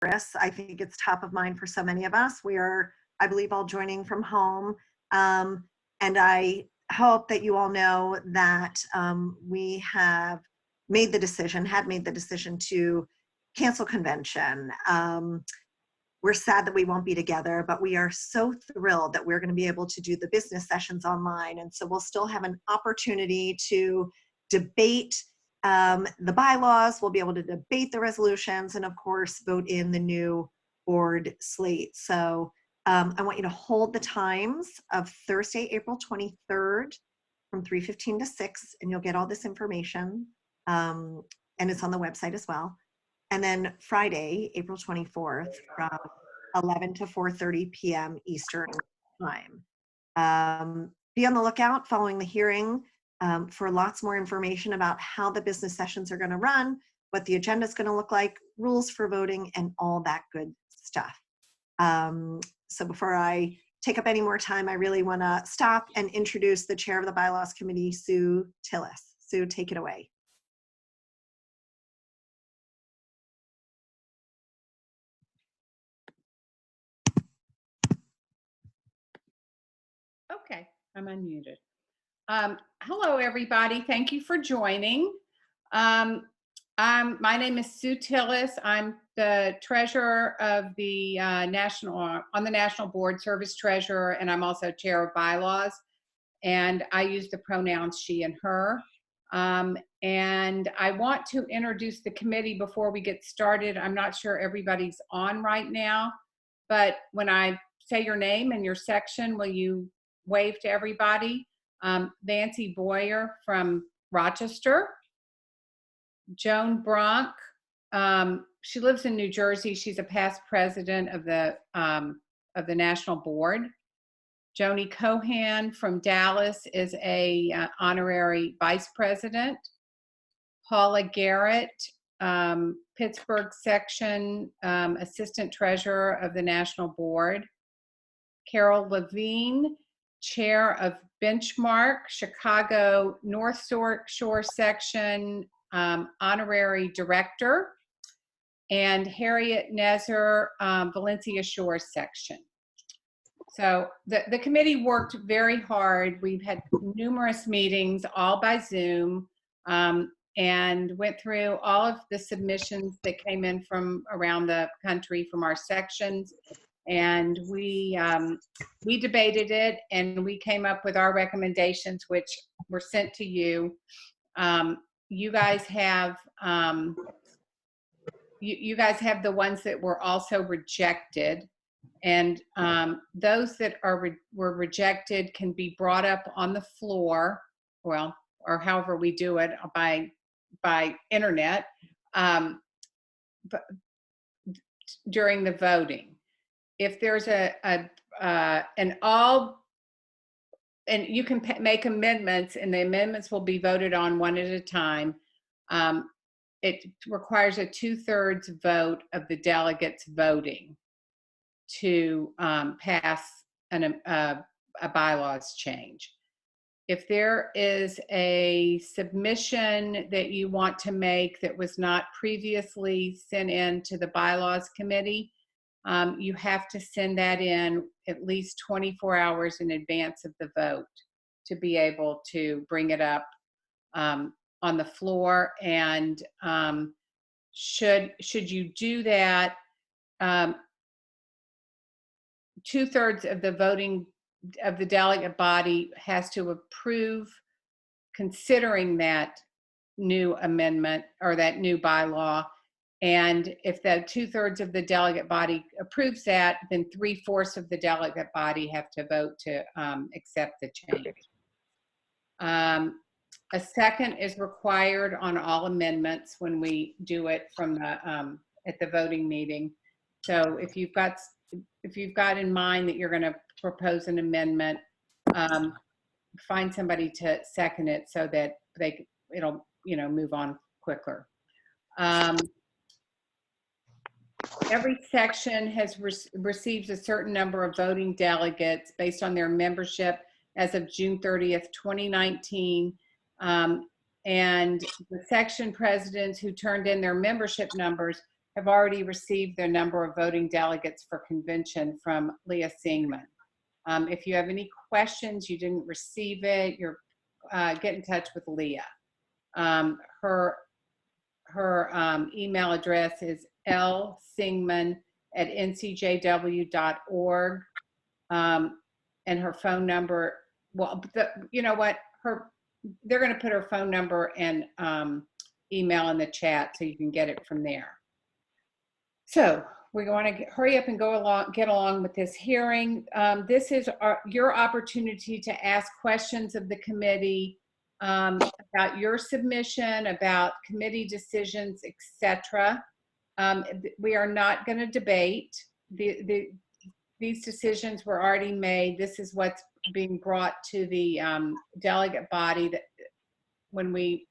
I think it's top of mind for so many of us. We are, I believe, all joining from home. And I hope that you all know that we have made the decision to cancel convention. We're sad that we won't be together, but we are so thrilled that we're going to be able to do the business sessions online. And so we'll still have an opportunity to debate the bylaws. We'll be able to debate the resolutions and, of course, vote in the new board slate. So I want you to hold the times of Thursday, April 23rd from 3:15 to 6, and you'll get all this information. And it's on the website as well. And then Friday, April 24th from 11 to 4:30 p.m. Eastern time. Be on the lookout following the hearing for lots more information about how the business sessions are going to run, what the agenda is going to look like, rules for voting, and all that good stuff. So before I take up any more time, I really want to stop and introduce the chair of the Bylaws Committee, Sue Tillis. Sue, take it away. Okay, I'm unmuted. Hello, everybody. Thank you for joining. My name is Sue Tillis. I'm the treasurer of the National Board, service treasurer, and I'm also chair of bylaws. And I use the pronouns she and her. And I want to introduce the committee before we get started. I'm not sure everybody's on right now, but when I say your name and your section, will you wave to everybody? Nancy Boyer from Rochester. Joan Bronk, she lives in New Jersey. She's a past president of the National Board. Joni Cohan from Dallas is a honorary vice president. Paula Garrett, Pittsburgh section assistant treasurer of the National Board. Carol Levine, chair of Benchmark, Chicago North Shore section honorary director, and Harriet Nezer, Valencia Shores section. So the committee worked very hard. We've had numerous meetings, all by Zoom, and went through all of the submissions that came in from around the country from our sections. And we debated it, and we came up with our recommendations, which were sent to you. You guys have you guys have the ones that were also rejected, and those that were rejected can be brought up on the floor, well, or however we do it by internet, but during the voting. If there's and you can make amendments, and the amendments will be voted on one at a time. It requires a 2/3 vote of the delegates voting to pass a bylaws change. If there is a submission that you want to make that was not previously sent in to the bylaws committee, you have to send that in at least 24 hours in advance of the vote to be able to bring it up on the floor. And should you do that, 2/3 of the voting of the delegate body has to approve considering that new amendment or that new bylaw. And if the 2/3 of the delegate body approves that, then 3/4 of the delegate body have to vote to accept the change. A second is required on all amendments when we do it from the at the voting meeting. So if you've got in mind that you're going to propose an amendment, find somebody to second it so that it'll move on quicker. Every section has receives a certain number of voting delegates based on their membership as of June 30th, 2019. And the section presidents who turned in their membership numbers have already received their number of voting delegates for convention from Leah Singman. If you have any questions, you didn't receive it, get in touch with Leah. Her email address is lsingman@ncjw.org. And her phone number, well, you know what? They're going to put her phone number and email in the chat so you can get it from there. So we want to hurry up and get along with this hearing. This is your opportunity to ask questions of the committee about your submission, about committee decisions, etc. We are not going to debate. These decisions were already made. This is what's being brought to the delegate body. That when we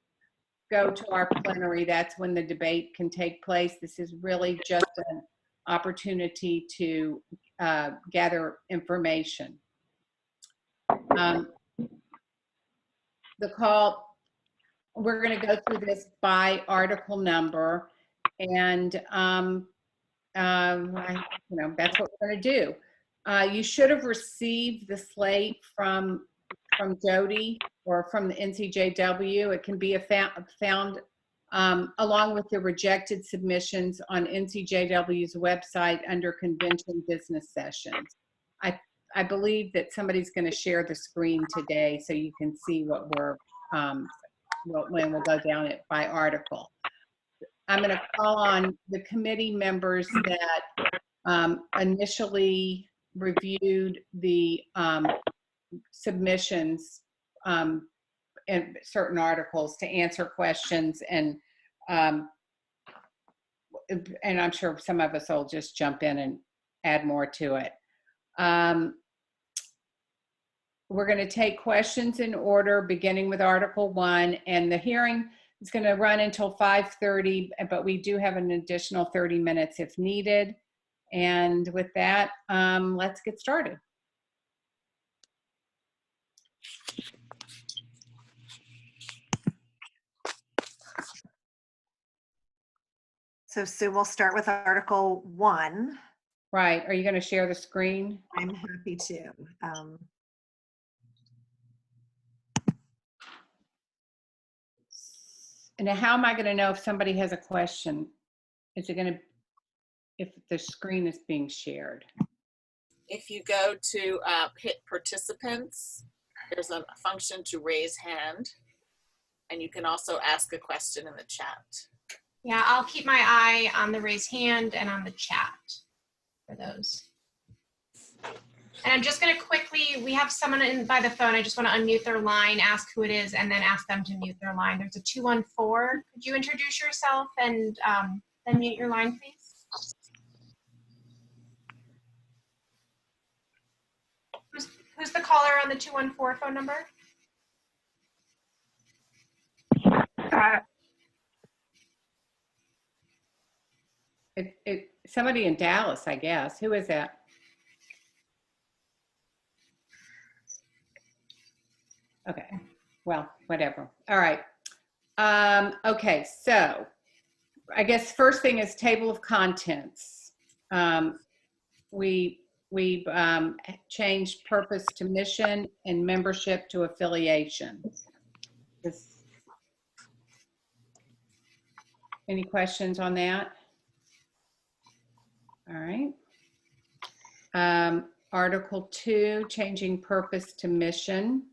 go to our plenary, that's when the debate can take place. This is really just an opportunity to gather information. We're going to go through this by article number, and that's what we're going to do. You should have received the slate from Jody or from the NCJW. It can be found along with the rejected submissions on NCJW's website under convention business sessions. I believe that somebody's going to share the screen today so you can see what we're when we'll go down it by article. I'm going to call on the committee members that initially reviewed the submissions and certain articles to answer questions, and I'm sure some of us will just jump in and add more to it. We're going to take questions in order, beginning with Article 1, and the hearing is going to run until 5:30, but we do have an additional 30 minutes if needed. And with that, let's get started. So Sue, we'll start with Article 1. Right. Are you going to share the screen? I'm happy to. And how am I going to know if somebody has a question? Is it going to, if the screen is being shared? If you go to hit participants, there's a function to raise hand, and you can also ask a question in the chat. Yeah, I'll keep my eye on the raise hand and on the chat for those. And I'm just going to quickly, we have someone in by the phone. I just want to unmute their line, ask who it is, and then ask them to mute their line. There's a 214. Could you introduce yourself and then mute your line, please? Who's the caller on the 214 phone number? Somebody in Dallas, I guess. Who is that? Okay, well, whatever. All right. Okay, so I guess first thing is table of contents. We've changed purpose to mission and membership to affiliation. Any questions on that? All right. Article 2, changing purpose to mission.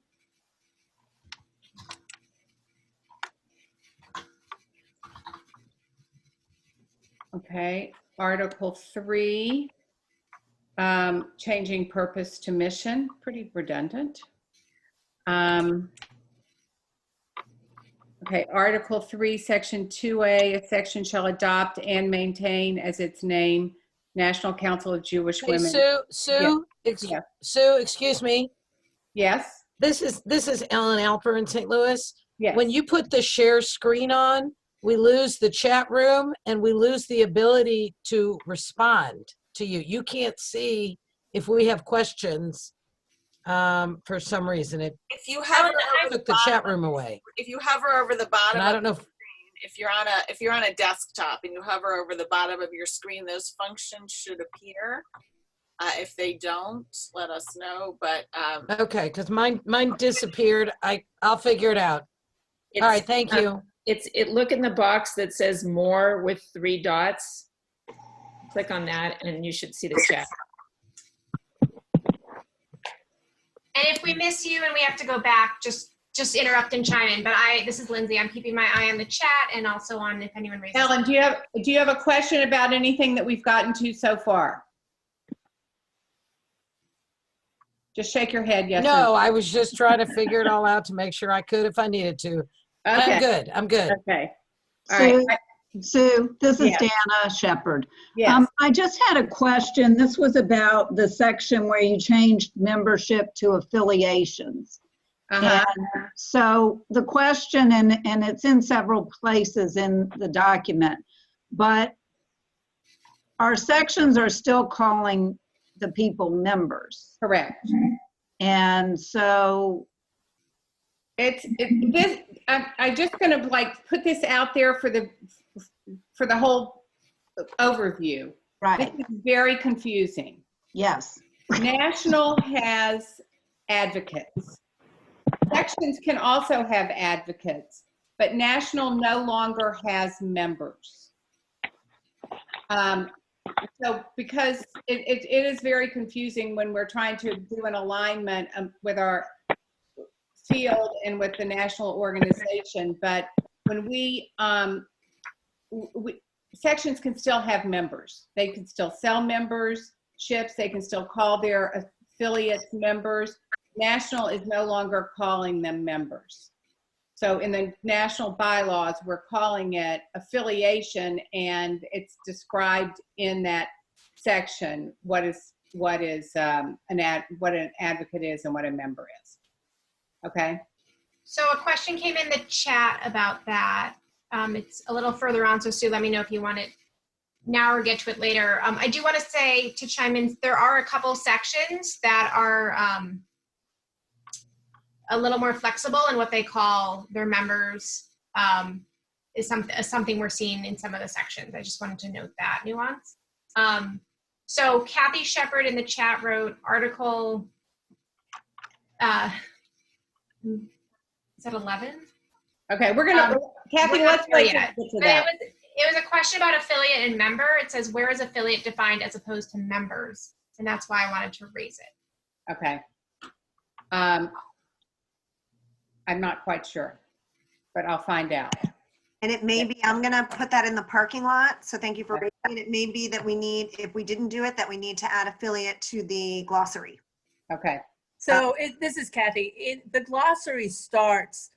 Okay. Article 3, changing purpose to mission. Pretty redundant. Okay. Article 3, Section 2A, a section shall adopt and maintain as its name National Council of Jewish Hey, Women. Sue, Yeah. Sue, excuse me. Yes. This is Ellen Alper in St. Louis. Yes. When you put the share screen on, we lose the chat room and we lose the ability to respond to you. You can't see if we have questions for some reason. If you hover over took the chat room away. if you hover over the bottom, And I don't know if if you're on a desktop and you hover over the bottom of your screen, those functions should appear. If they don't, let us know. But Okay, because mine disappeared. I'll figure it out. All right, thank you. Look in the box that says more with 3 dots. Click on that and you should see the chat. And if we miss you and we have to go back, just interrupt and chime in. But this is Lindsay. I'm keeping my eye on the chat and also on if anyone raises. Ellen, do you have a question about anything that we've gotten to so far? Just shake your head, yes. No, I was just trying to figure it all out to make sure I could if I needed to. Okay. I'm good. Okay. All right. Sue, this is Yes. Dana Shepherd. Yes. I just had a question. This was about the section where you changed membership to affiliations. Uh-huh. And so the question, and it's in several places in the document, but our sections are still calling the people members. Correct. And so I'm just going to like put this out there for the whole overview. right, This is very confusing. yes, National has advocates. Sections can also have advocates, but National no longer has members. So because it is very confusing when we're trying to do an alignment with our field and with the national organization, but when sections can still have members. They can still sell memberships. They can still call their affiliates members. National is no longer calling them members. So in the national bylaws, we're calling it affiliation, and it's described in that section what an advocate is and what a member is. Okay. So a question came in the chat about that. It's a little further on, so Sue, let me know if you want it now or get to it later. I do want to say, to chime in, there are a couple sections that are a little more flexible in what they call their members, is something we're seeing in some of the sections. I just wanted to note that nuance. So Kathy Shepard in the chat wrote article, is that 11? Okay, we're gonna, Kathy, let's wait to get to that. It was a question about affiliate and member. It says, where is affiliate defined as opposed to members? And that's why I wanted to raise it. Okay. I'm not quite sure, but I'll find out. And it may be, I'm gonna put that in the parking lot, so thank you for raising it. It may be that we need, if we didn't do it, that we need to add affiliate to the glossary. Okay. So this is Kathy. The glossary starts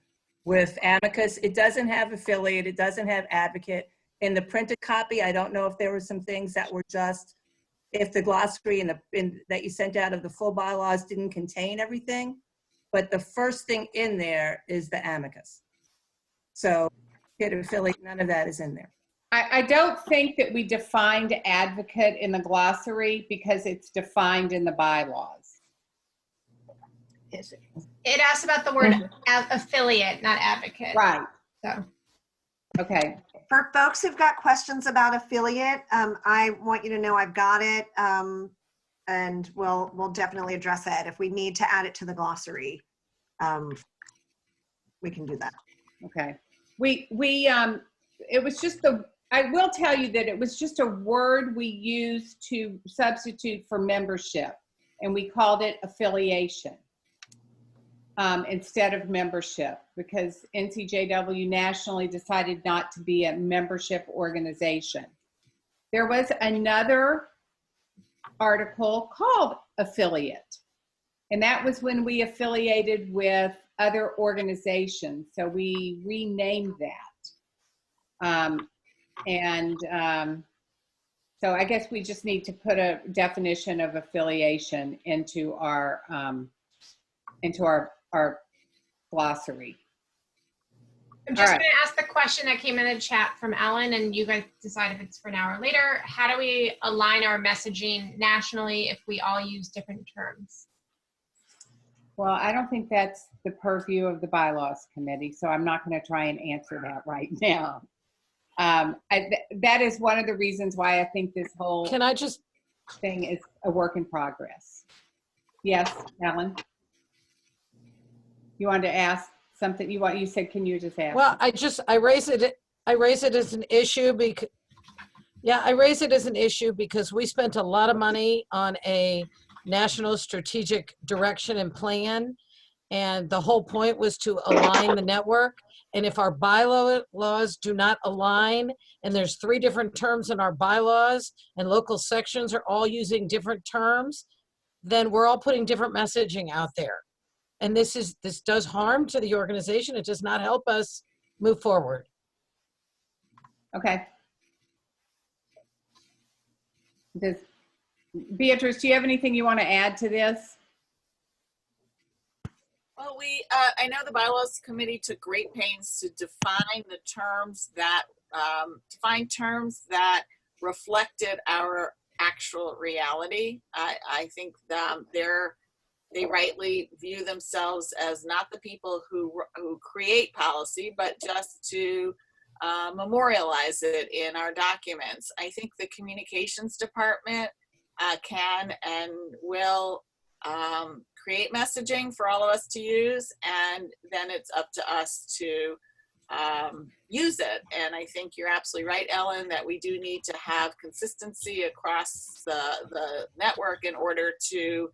with amicus. It doesn't have affiliate. It doesn't have advocate. In the printed copy, I don't know if there were some things that were just, if the glossary that you sent out of the full bylaws didn't contain everything. But the first thing in there is the amicus. So get affiliate, none of that is in there. I don't think that we defined advocate in the glossary because it's defined in the bylaws. Is it? It asked about the word affiliate, not advocate. Right. So. Okay. For folks who've got questions about affiliate, I want you to know I've got it, and we'll definitely address that. If we need to add it to the glossary, we can do that. Okay. It was just I will tell you that it was just a word we used to substitute for membership, and we called it affiliation instead of membership, because NCJW nationally decided not to be a membership organization. There was another article called affiliate, and that was when we affiliated with other organizations. So we renamed that. So I guess we just need to put a definition of affiliation into our glossary. I'm just going to ask the question that came in the chat from Ellen, and you guys decide if it's for now or later. How do we align our messaging nationally if we all use different terms? Well, I don't think that's the purview of the bylaws committee, so I'm not going to try and answer that right now. that is one of the reasons why I think this whole Can I just, thing is a work in progress. Yes, Ellen? You wanted to ask something? You said, can you just ask? well, I raise it as an issue because, yeah, I raise it as an issue because we spent a lot of money on a national strategic direction and plan. And the whole point was to align the network. And if our bylaws do not align, and there's 3 different terms in our bylaws, and local sections are all using different terms, then we're all putting different messaging out there. And this does harm to the organization. It does not help us move forward. Okay. Beatrice, do you have anything you want to add to this? Well, I know the bylaws committee took great pains to define the terms that, reflected our actual reality. I think they rightly view themselves as not the people who create policy, but just to memorialize it in our documents. I think the communications department can and will create messaging for all of us to use, and then it's up to us to use it. And I think you're absolutely right, Ellen, that we do need to have consistency across the network in order to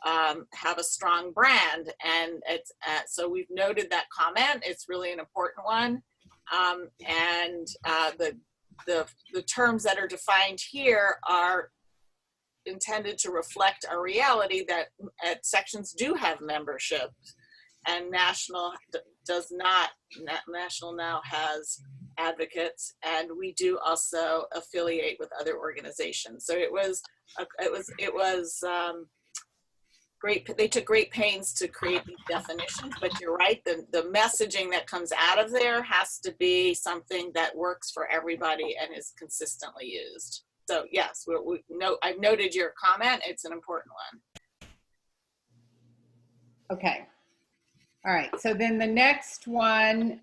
have a strong brand. And it's so we've noted that comment. It's really an important one. And the terms that are defined here are intended to reflect a reality that sections do have membership, and national does not. National now has advocates, and we do also affiliate with other organizations. So it was great. They took great pains to create these definitions, but you're right. The messaging that comes out of there has to be something that works for everybody and is consistently used. So yes, I've noted your comment. It's an important one. Okay. All right. So then the next one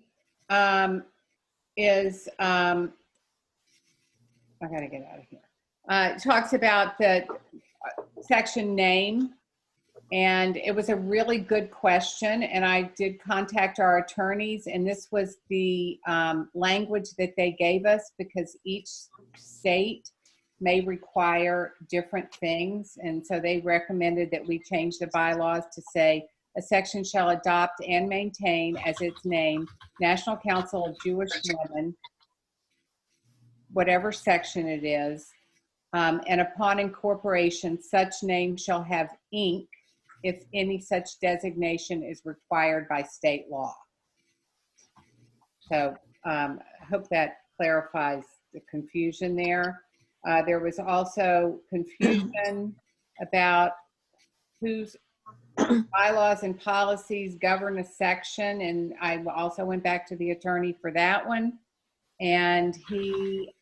is, I got to get out of here. It talks about the section name. And it was a really good question. And I did contact our attorneys, and this was the language that they gave us, because each state may require different things. And so they recommended that we change the bylaws to say, a section shall adopt and maintain as its name, National Council of Jewish Women, whatever section it is. And upon incorporation, such name shall have Inc. if any such designation is required by state law. So I hope that clarifies the confusion there. There was also confusion about whose bylaws and policies govern a section, and I also went back to the attorney for that one. And he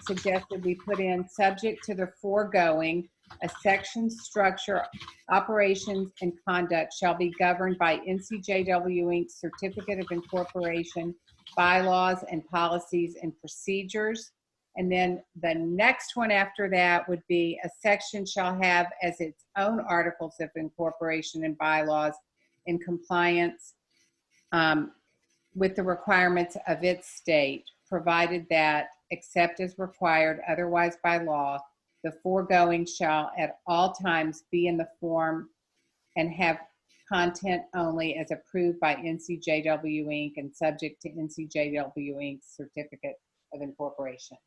suggested we put in, subject to the foregoing, a section's structure, operations, and conduct shall be governed by NCJW Inc.'s Certificate of Incorporation, bylaws and policies and procedures. And then the next one after that would be, a section shall have as its own articles of incorporation and bylaws in compliance with the requirements of its state, provided that, except as required otherwise by law, the foregoing shall at all times be in the form and have content only as approved by NCJW Inc. and subject to NCJW Inc.'s Certificate of Incorporation,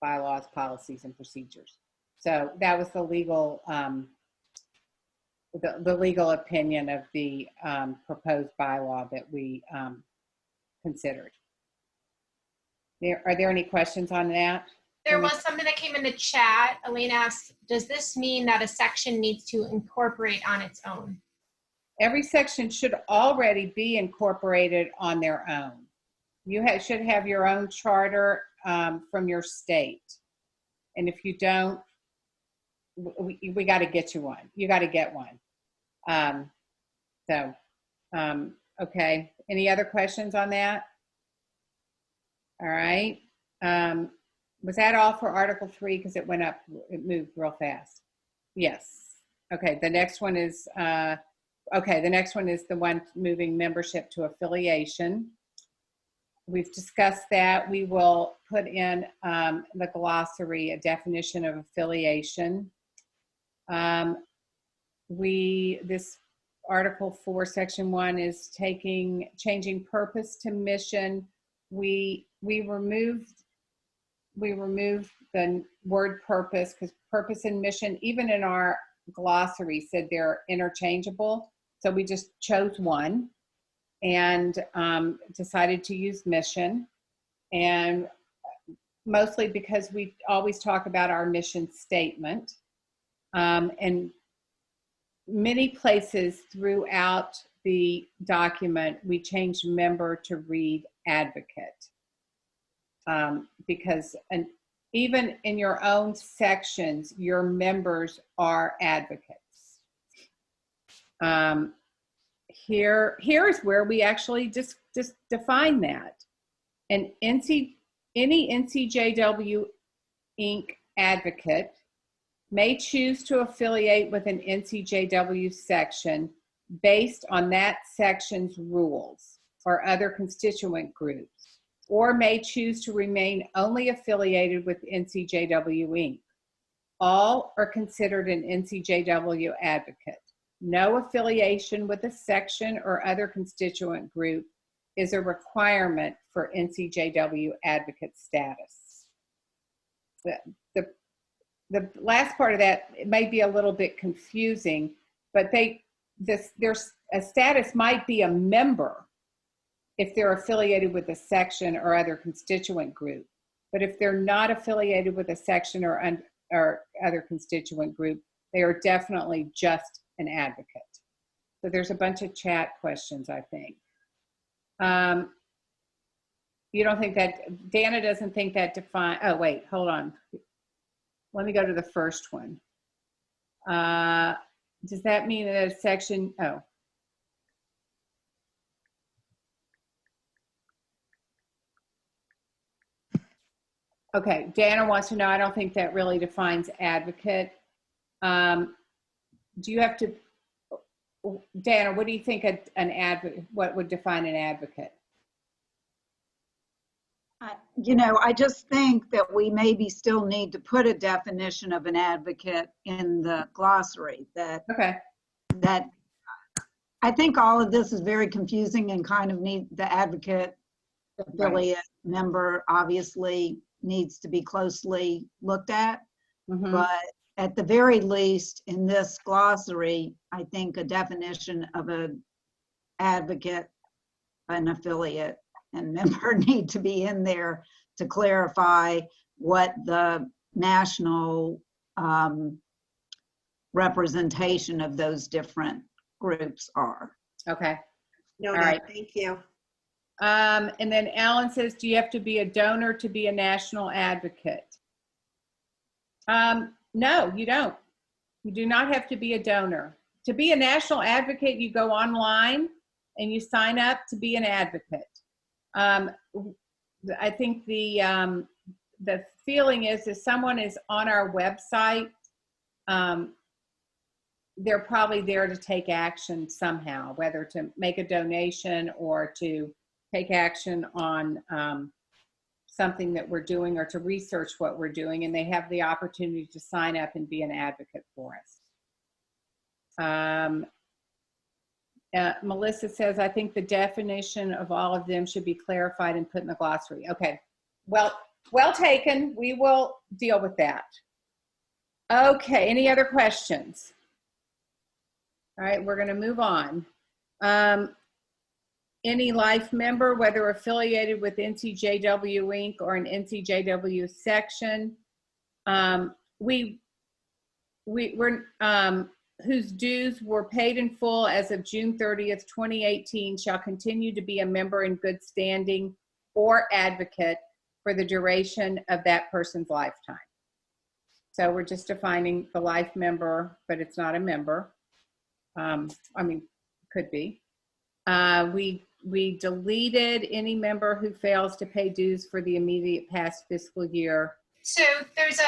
bylaws, policies, and procedures. So that was the legal the legal opinion of the proposed bylaw that we considered. Are there any questions on that? There was something that came in the chat. Elaine asked, does this mean that a section needs to incorporate on its own? Every section should already be incorporated on their own. You should have your own charter from your state. And if you don't, we got to get you one. You got to get one. Okay. Any other questions on that? All right. Was that all for Article 3? Because it went up, it moved real fast. Yes. Okay, the next one is, okay, the next one is the one moving membership to affiliation. We've discussed that. We will put in the glossary a definition of affiliation. This Article 4, Section 1 is changing purpose to mission. We removed the word purpose, because purpose and mission, even in our glossary, said they're interchangeable. So we just chose one and decided to use mission. And mostly because we always talk about our mission statement. And many places throughout the document, we changed member to read advocate. Because even in your own sections, your members are advocates. Here is where we actually just define that. Any NCJW Inc. advocate may choose to affiliate with an NCJW section based on that section's rules or other constituent groups, or may choose to remain only affiliated with NCJW Inc. All are considered an NCJW advocate. No affiliation with a section or other constituent group is a requirement for NCJW advocate status. The last part of that, it may be a little bit confusing, but there's a status might be a member if they're affiliated with a section or other constituent group. But if they're not affiliated with a section or other constituent group, they are definitely just an advocate. So there's a bunch of chat questions, I think. You don't think that, Dana doesn't think that define, oh wait, hold on. Let me go to the first one. Does that mean that a section, oh. Okay, Dana wants to know, I don't think that really defines advocate. Do you have to, Dana, what do you think an advocate, what would define an advocate? I just think that we maybe still need to put a definition of an advocate in the glossary. That I think all of this is very confusing and kind of need the advocate affiliate member obviously needs to be closely looked at. Mm-hmm. But at the very least in this glossary, I think a definition of an advocate, an affiliate, and member need to be in there to clarify what the national representation of those different groups are. Okay. No, all right. Thank you. And then Alan says, do you have to be a donor to be a national advocate? No, you don't. You do not have to be a donor. To be a national advocate, you go online and you sign up to be an advocate. I think the feeling is if someone is on our website, they're probably there to take action somehow, whether to make a donation or to take action on something that we're doing or to research what we're doing, and they have the opportunity to sign up and be an advocate for us. Melissa says, I think the definition of all of them should be clarified and put in the glossary. Okay, well taken. We will deal with that. Okay, any other questions? All right, we're going to move on. Any life member, whether affiliated with NCJW Inc. or an NCJW section, whose dues were paid in full as of June 30th, 2018, shall continue to be a member in good standing or advocate for the duration of that person's lifetime. So we're just defining the life member, but it's not a member. I mean, could be. we deleted any member who fails to pay dues for the immediate past fiscal year. So there's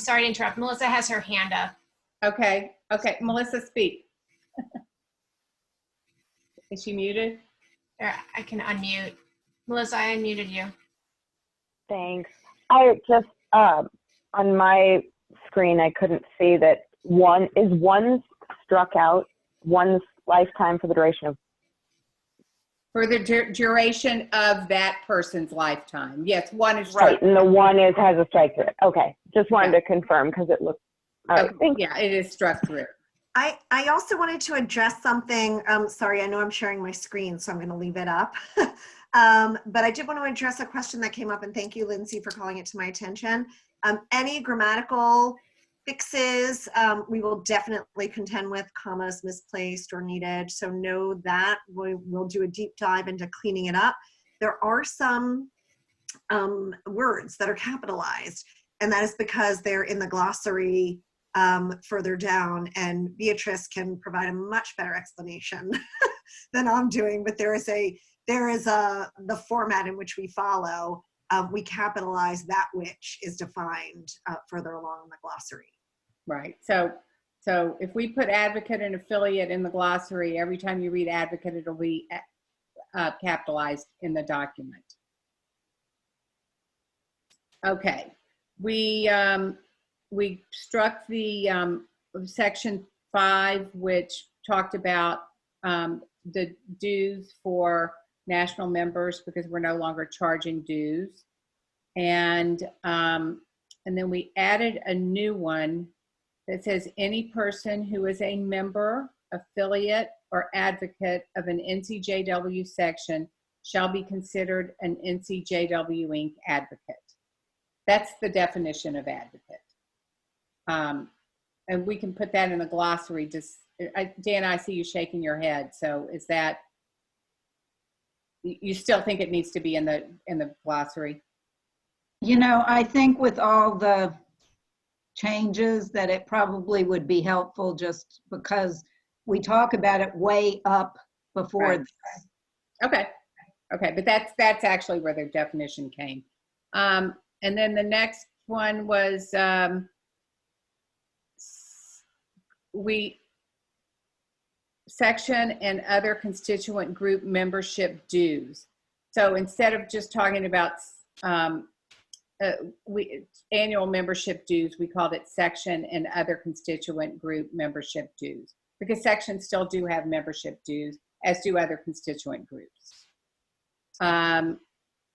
sorry to interrupt. Melissa has her hand up. Okay, Melissa, speak. Is she muted? There, I can unmute. Melissa, I unmuted you. Thanks. I just, on my screen, I couldn't see that one struck out, one's lifetime for the duration of. For the duration of that person's lifetime. Yes, one is Right, struck. and the one has a strike through it. Okay, just wanted to confirm because it looked, all right, Okay, thanks. yeah, it is struck through. I also wanted to address something. Sorry, I know I'm sharing my screen, so I'm going to leave it up. But I did want to address a question that came up, and thank you, Lindsay, for calling it to my attention. Any grammatical fixes, we will definitely contend with commas misplaced or needed. So know that we'll do a deep dive into cleaning it up. There are some words that are capitalized, and that is because they're in the glossary further down, and Beatrice can provide a much better explanation than I'm doing, but there is the format in which we follow. We capitalize that which is defined further along in the glossary. Right. So if we put advocate and affiliate in the glossary, every time you read advocate, it'll be capitalized in the document. Okay. We struck the section 5, which talked about the dues for national members because we're no longer charging dues. And then we added a new one that says any person who is a member, affiliate, or advocate of an NCJW section shall be considered an NCJW Inc. advocate. That's the definition of advocate. And we can put that in the glossary. Dan, I see you shaking your head. So is that, you still think it needs to be in the glossary? You know, I think with all the changes that it probably would be helpful just because we talk about it way up before. Right. Okay, but that's actually where the definition came. And then the next one was section and other constituent group membership dues. So instead of just talking about annual membership dues, we called it section and other constituent group membership dues, because sections still do have membership dues, as do other constituent groups.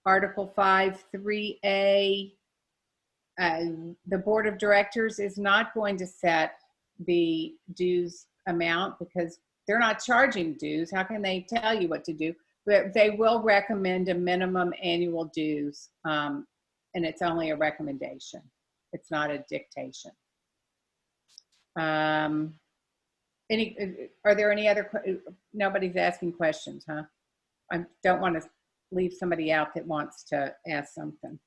Article 5, 3A, the board of directors is not going to set the dues amount because they're not charging dues. How can they tell you what to do? But they will recommend a minimum annual dues, and it's only a recommendation. It's not a dictation. Are there any other, nobody's asking questions, huh? I don't want to leave somebody out that wants to ask something.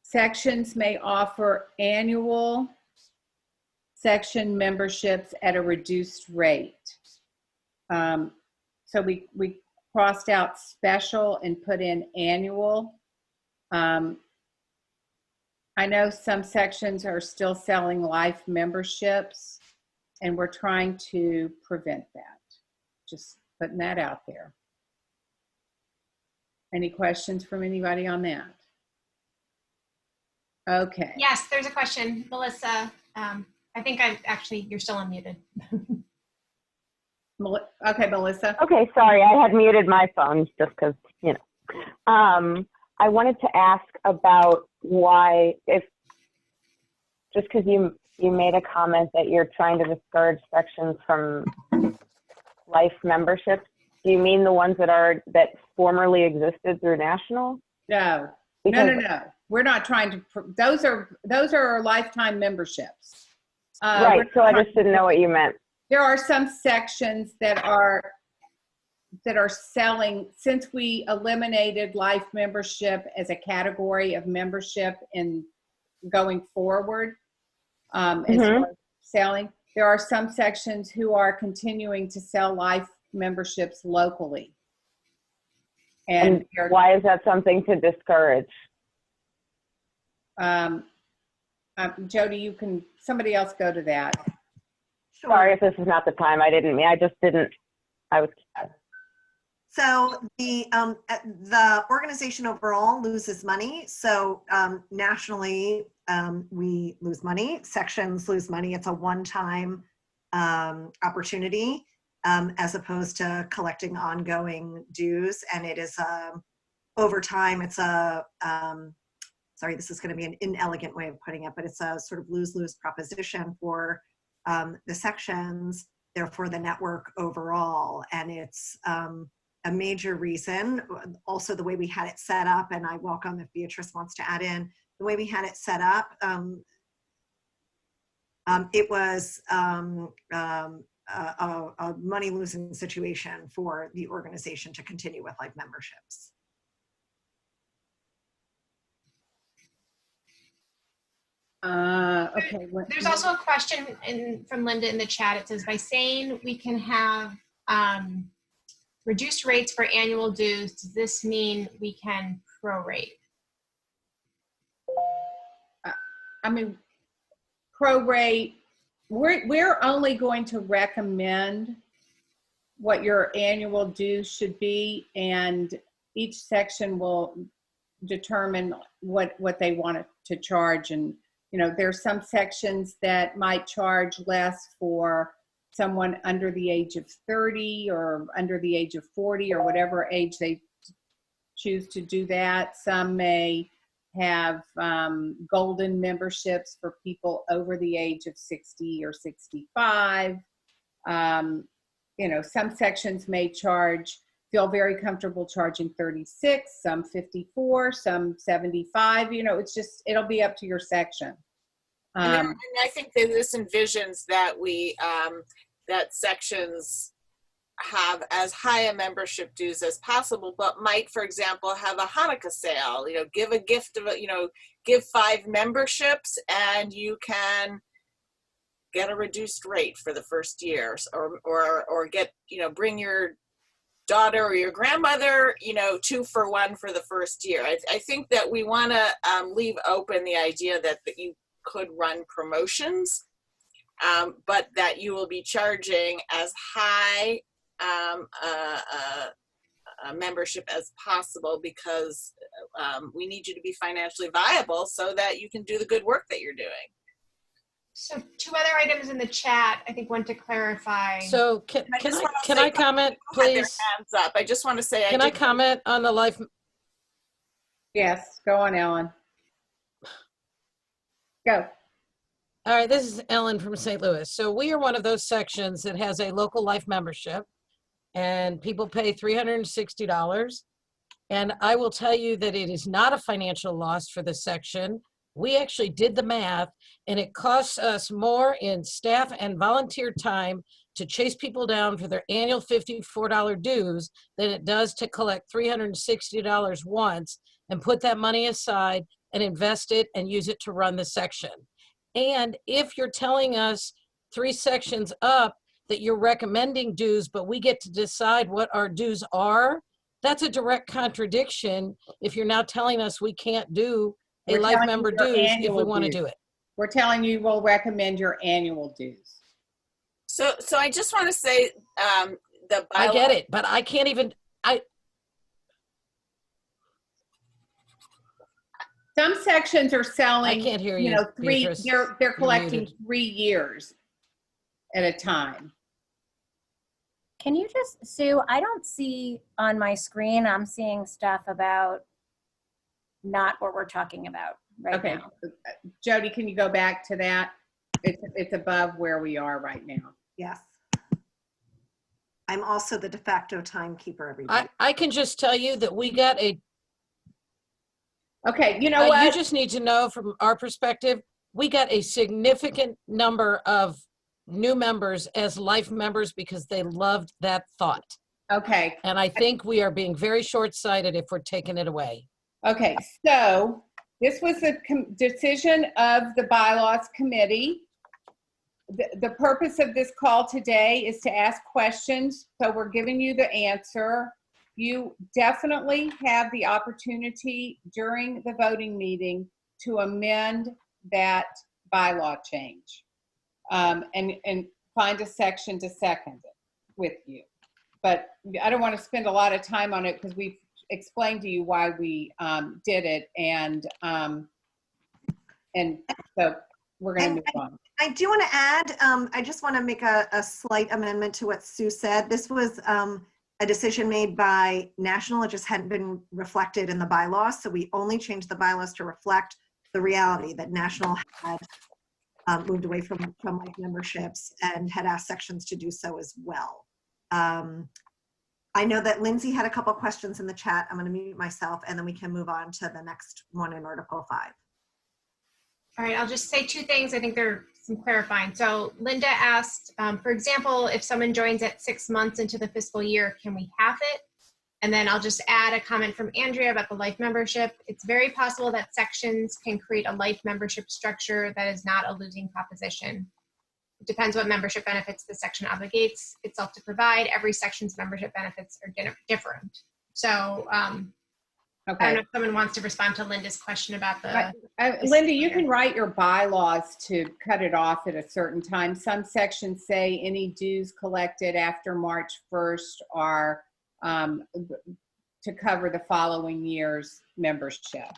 Sections may offer annual section memberships at a reduced rate. So we crossed out special and put in annual. I know some sections are still selling life memberships, and we're trying to prevent that. Just putting that out there. Any questions from anybody on that? Okay. Yes, there's a question, Melissa. I think you're still unmuted. Okay, Melissa. Okay, sorry, I had muted my phone just because, you know. I wanted to ask about why, just because you made a comment that you're trying to discourage sections from life memberships. Do you mean the ones that formerly existed through national? No. No. We're not trying to. Those are lifetime memberships. Right. So I just didn't know what you meant. There are some sections that are selling, since we eliminated life membership as a category of membership in going forward, as far as selling. There are some sections who are continuing to sell life memberships locally. And they're- why is that something to discourage? Jody, somebody else go to that. Sure. Sorry if this is not the time. I was. So the organization overall loses money. So nationally, we lose money. Sections lose money. It's a one-time opportunity as opposed to collecting ongoing dues. And it is over time. It's a sorry, this is going to be an inelegant way of putting it, but it's a sort of lose-lose proposition for the sections, therefore the network overall. And it's a major reason. Also, the way we had it set up, and I welcome if Beatrice wants to add in, the way we had it set up, it was a money-losing situation for the organization to continue with life memberships. Okay. There's also a question from Linda in the chat. It says, by saying we can have reduced rates for annual dues, does this mean we can prorate? I mean, prorate, we're only going to recommend what your annual dues should be, and each section will determine what they want to charge. And there's some sections that might charge less for someone under the age of 30 or under the age of 40 or whatever age they choose to do that. Some may have golden memberships for people over the age of 60 or 65. Some sections may feel very comfortable charging 36, some 54, some 75. It'll be up to your section. And I think that this envisions that that sections have as high a membership dues as possible, but might, for example, have a Hanukkah sale. Give a gift of give 5 memberships, and you can get a reduced rate for the first year, or get bring your daughter or your grandmother 2 for 1 for the first year. I think that we want to leave open the idea that you could run promotions, but that you will be charging as high a membership as possible, because we need you to be financially viable so that you can do the good work that you're doing. So 2 other items in the chat, I think, want to clarify. So can I comment, please? Hands up. I just want to say, Can I comment on the life? Yes, go on, Ellen. Go. All right, this is Ellen from St. Louis. So we are one of those sections that has a local life membership, and people pay $360. And I will tell you that it is not a financial loss for the section. We actually did the math, and it costs us more in staff and volunteer time to chase people down for their annual $54 dues than it does to collect $360 once and put that money aside and invest it and use it to run the section. And if you're telling us 3 sections up that you're recommending dues, but we get to decide what our dues are, that's a direct contradiction if you're now telling us we can't do a life member dues if we want to do it. We're telling you we'll recommend your annual dues. So I just want to say I get it, but I can't even, Some sections are selling, I can't hear you, 3, Beatrice. they're collecting muted. 3 years at a time. Can you just, Sue, I don't see on my screen, I'm seeing stuff about not what we're talking about right now. Jody, can you go back to that? It's above where we are right now. Yes. I'm also the de facto timekeeper, everybody. I can just tell you that we got a, Okay, you know what? you just need to know from our perspective, we got a significant number of new members as life members because they loved that thought. Okay. And I think we are being very short-sighted if we're taking it away. Okay, so this was a decision of the bylaws committee. the purpose of this call today is to ask questions. So we're giving you the answer. You definitely have the opportunity during the voting meeting to amend that bylaw change, and find a section to second it with you. But I don't want to spend a lot of time on it because we've explained to you why we did it, and so we're going to move on. I do want to add, I just want to make a slight amendment to what Sue said. This was a decision made by National. It just hadn't been reflected in the bylaws. So we only changed the bylaws to reflect the reality that National had moved away from like memberships and had asked sections to do so as well. I know that Lindsay had a couple questions in the chat. I'm going to mute myself and then we can move on to the next one in Article 5. All right, I'll just say two things. I think they're some clarifying. So Linda asked, for example, if someone joins at 6 months into the fiscal year, can we half it? And then I'll just add a comment from Andrea about the life membership. It's very possible that sections can create a life membership structure that is not a losing proposition. It depends what membership benefits the section obligates itself to provide. Every section's membership benefits are different. So Okay. I don't know if someone wants to respond to Linda's question about the. Linda, you can write your bylaws to cut it off at a certain time. Some sections say any dues collected after March 1st are to cover the following year's membership.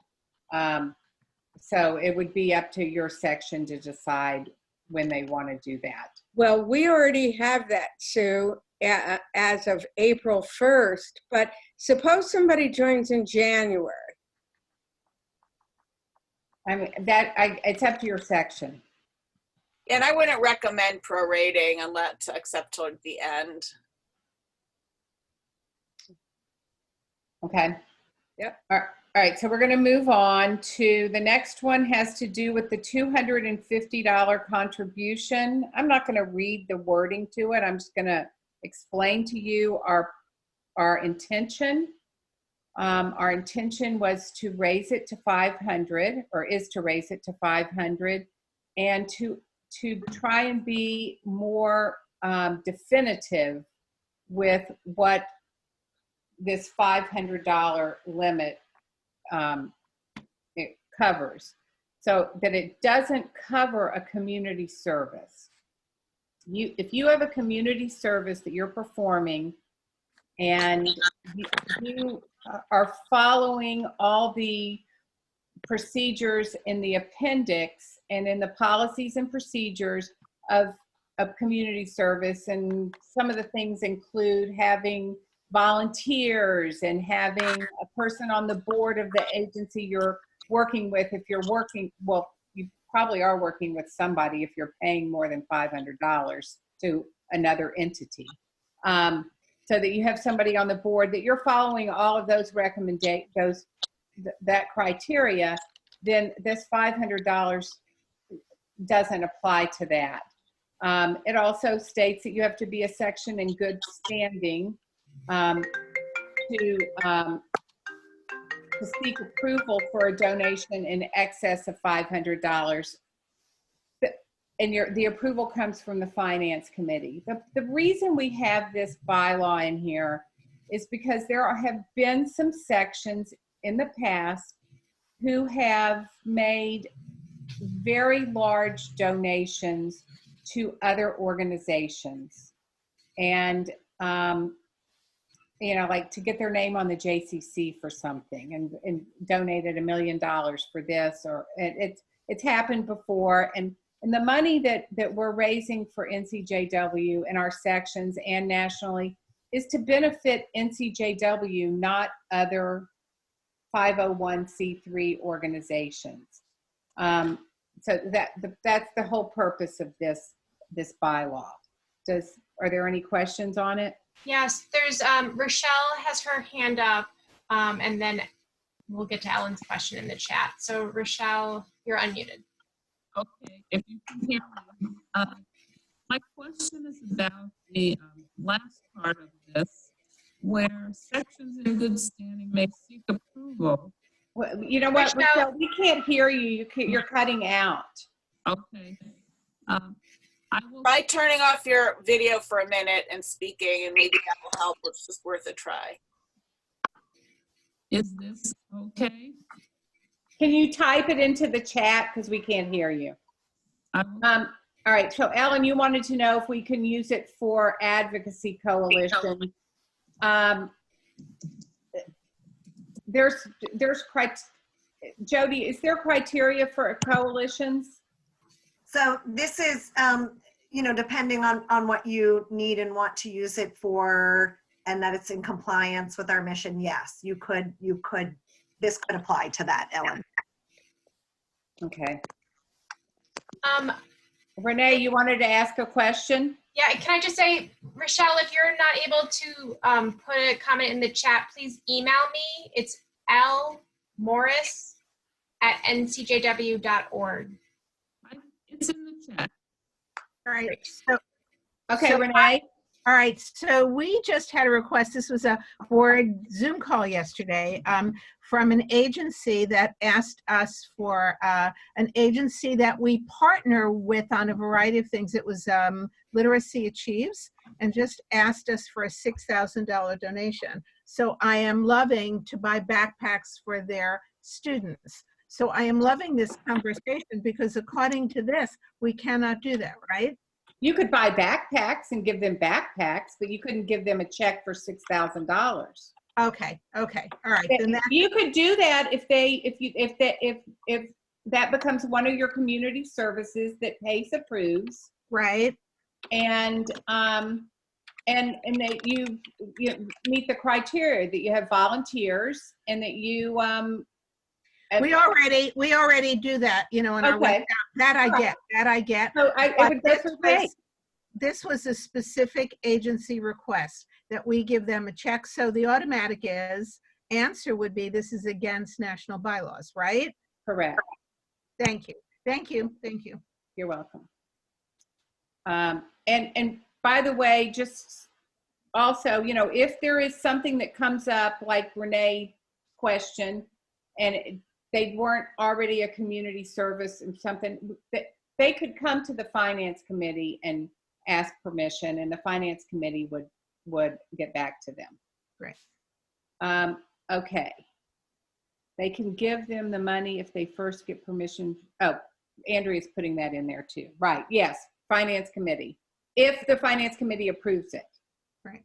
So it would be up to your section to decide when they want to do that. Well, we already have that, Sue, as of April 1st, but suppose somebody joins in January. I mean, it's up to your section. And I wouldn't recommend prorating except toward the end. Okay. Yep. All right, so we're going to move on to the next one. Has to do with the $250 contribution. I'm not going to read the wording to it. I'm just going to explain to you our intention. Our intention was to raise it to 500, or is to raise it to 500, and to try and be more definitive with what this $500 limit it covers, so that it doesn't cover a community service. If you have a community service that you're performing and you are following all the procedures in the appendix and in the policies and procedures of community service, and some of the things include having volunteers and having a person on the board of the agency you're working with. If you're working, well, you probably are working with somebody if you're paying more than $500 to another entity. So that you have somebody on the board, that you're following all of those recommendations, that criteria, then this $500 doesn't apply to that. It also states that you have to be a section in good standing to seek approval for a donation in excess of $500. And the approval comes from the Finance Committee. The reason we have this bylaw in here is because there have been some sections in the past who have made very large donations to other organizations. And like to get their name on the JCC for something, and donated $1 million for this, or it's happened before. And the money that we're raising for NCJW in our sections and nationally is to benefit NCJW, not other 501c3 organizations. So that's the whole purpose of this bylaw. Are there any questions on it? Yes, there's Rochelle has her hand up, and then we'll get to Ellen's question in the chat. So Rochelle, you're unmuted. Okay, if you can hear me. My question is about the last part of this, where sections in good standing may seek approval. Well, you know what, Rochelle, we can't hear you. You're cutting out. Okay. I will. Try turning off your video for a minute and speaking, and maybe that will help. It's just worth a try. Is this okay? Can you type it into the chat because we can't hear you? I will. All right, so Ellen, you wanted to know if we can use it for advocacy coalition. Jody, is there criteria for coalitions? So this is, you know, depending on what you need and want to use it for, and that it's in compliance with our mission. Yes, this could apply to that, Ellen. Okay. Renee, you wanted to ask a question? Yeah, can I just say, Rochelle, if you're not able to put a comment in the chat, please email me. It's lmorris@ncjw.org. It's in the chat. All right. So, Okay, so Renee. all right. So we just had a request. This was a board Zoom call yesterday from an agency that asked us for an agency that we partner with on a variety of things. It was Literacy Achieves, and just asked us for a $6,000 donation. So I am loving to buy backpacks for their students. So I am loving this conversation because according to this, we cannot do that, right? You could buy backpacks and give them backpacks, but you couldn't give them a check for $6,000. Okay. Okay. All right. Then that, you could do that if that becomes one of your community services that PACE approves, right. And that you meet the criteria, that you have volunteers and that you we already do that, you know, in our website. That I get. So it would go through PACE. This was a specific agency request that we give them a check. So the automatic answer would be this is against national bylaws, right? Correct. Thank you. Thank you. Thank you. You're welcome. And by the way, just also, you know, if there is something that comes up like Renee's question and they weren't already a community service and something, that they could come to the finance committee and ask permission, and the finance committee would get back to them. Great. Okay. They can give them the money if they first get permission. Oh, Andrea's putting that in there too. Right. Yes. Finance committee. If the finance committee approves it. Right.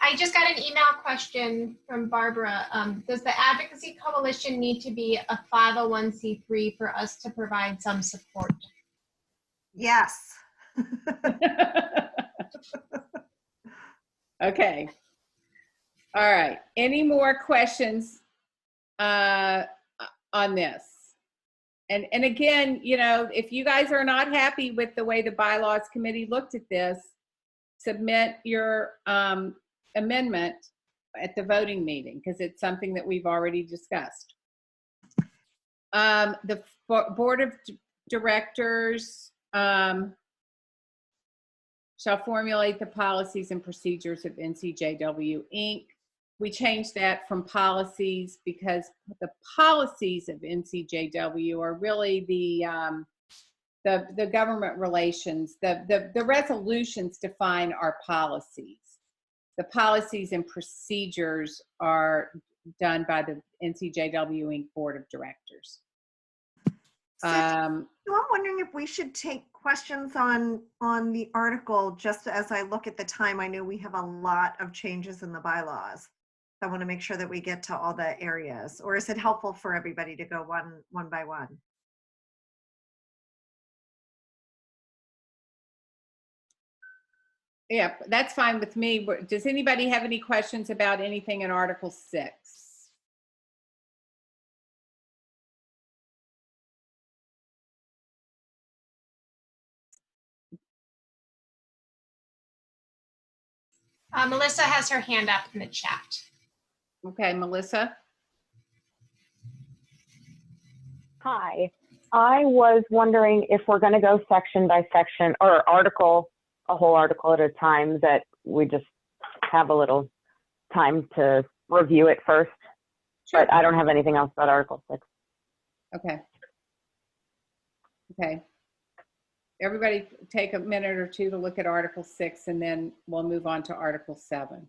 I just got an email question from Barbara. Does the Advocacy Coalition need to be a 501c3 for us to provide some support? Yes. Okay. All right. Any more questions on this? And again, you know, if you guys are not happy with the way the bylaws committee looked at this, submit your amendment at the voting meeting, because it's something that we've already discussed. The board of directors shall formulate the policies and procedures of NCJW Inc. We changed that from policies because the policies of NCJW are really the government relations. The resolutions define our policies. The policies and procedures are done by the NCJW Inc. Board of Directors. So I'm wondering if we should take questions on the article, just as I look at the time. I know we have a lot of changes in the bylaws. I want to make sure that we get to all the areas. Or is it helpful for everybody to go one by one? Yeah, that's fine with me. Does anybody have any questions about anything in Article 6? Melissa has her hand up in the chat. Okay, Melissa. Hi. I was wondering if we're going to go section by section or article, a whole article at a time, that we just have a little time to review it first. Sure. But I don't have anything else about Article 6. Okay. Okay. everybody take a minute or two to look at Article 6, and then we'll move on to Article 7.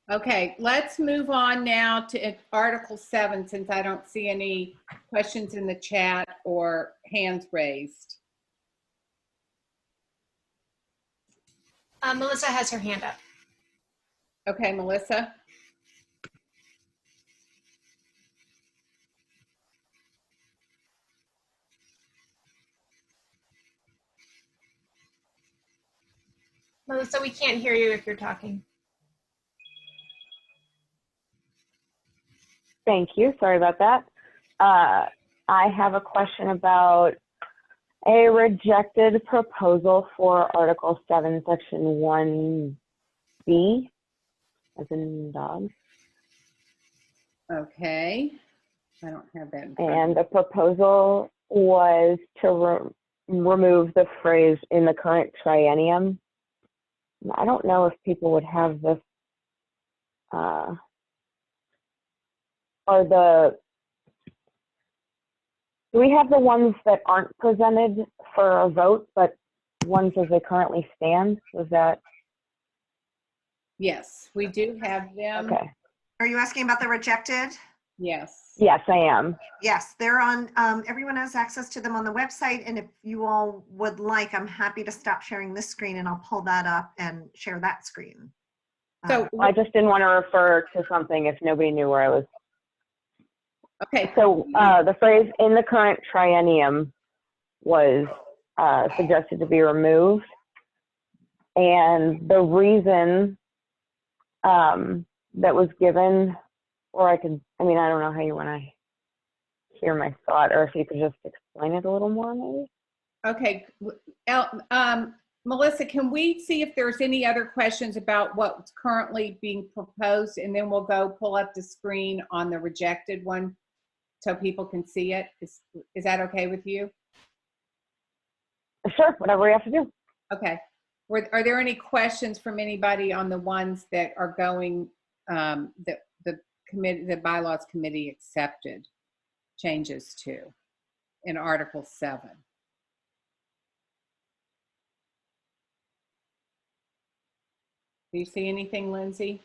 Okay, let's move on now to Article 7, since I don't see any questions in the chat or hands raised. Melissa has her hand up. Okay, Melissa? Melissa, we can't hear you if you're talking. Thank you. Sorry about that. I have a question about a rejected proposal for Article 7, Section 1B, as in dog. Okay, I don't have that in front of And me. the proposal was to remove the phrase "in the current triennium." I don't know if people would have this, do we have the ones that aren't presented for a vote, but ones as they currently stand? Was that? Yes, we do have them. Okay. Are you asking about the rejected? Yes. Yes, I am. Yes, they're on, everyone has access to them on the website. And if you all would like, I'm happy to stop sharing this screen and I'll pull that up and share that screen. So I just didn't want to refer to something if nobody knew where I was. Okay. So the phrase "in the current triennium" was suggested to be removed. And the reason that was given, or I don't know how you want to hear my thought, or if you could just explain it a little more, maybe. Okay. Melissa, can we see if there's any other questions about what's currently being proposed, and then we'll go pull up the screen on the rejected one so people can see it? Is that okay with you? Sure, whatever we have to do. Okay. Are there any questions from anybody on the ones that are going, the bylaws committee accepted changes to in Article 7? Do you see anything, Lindsay?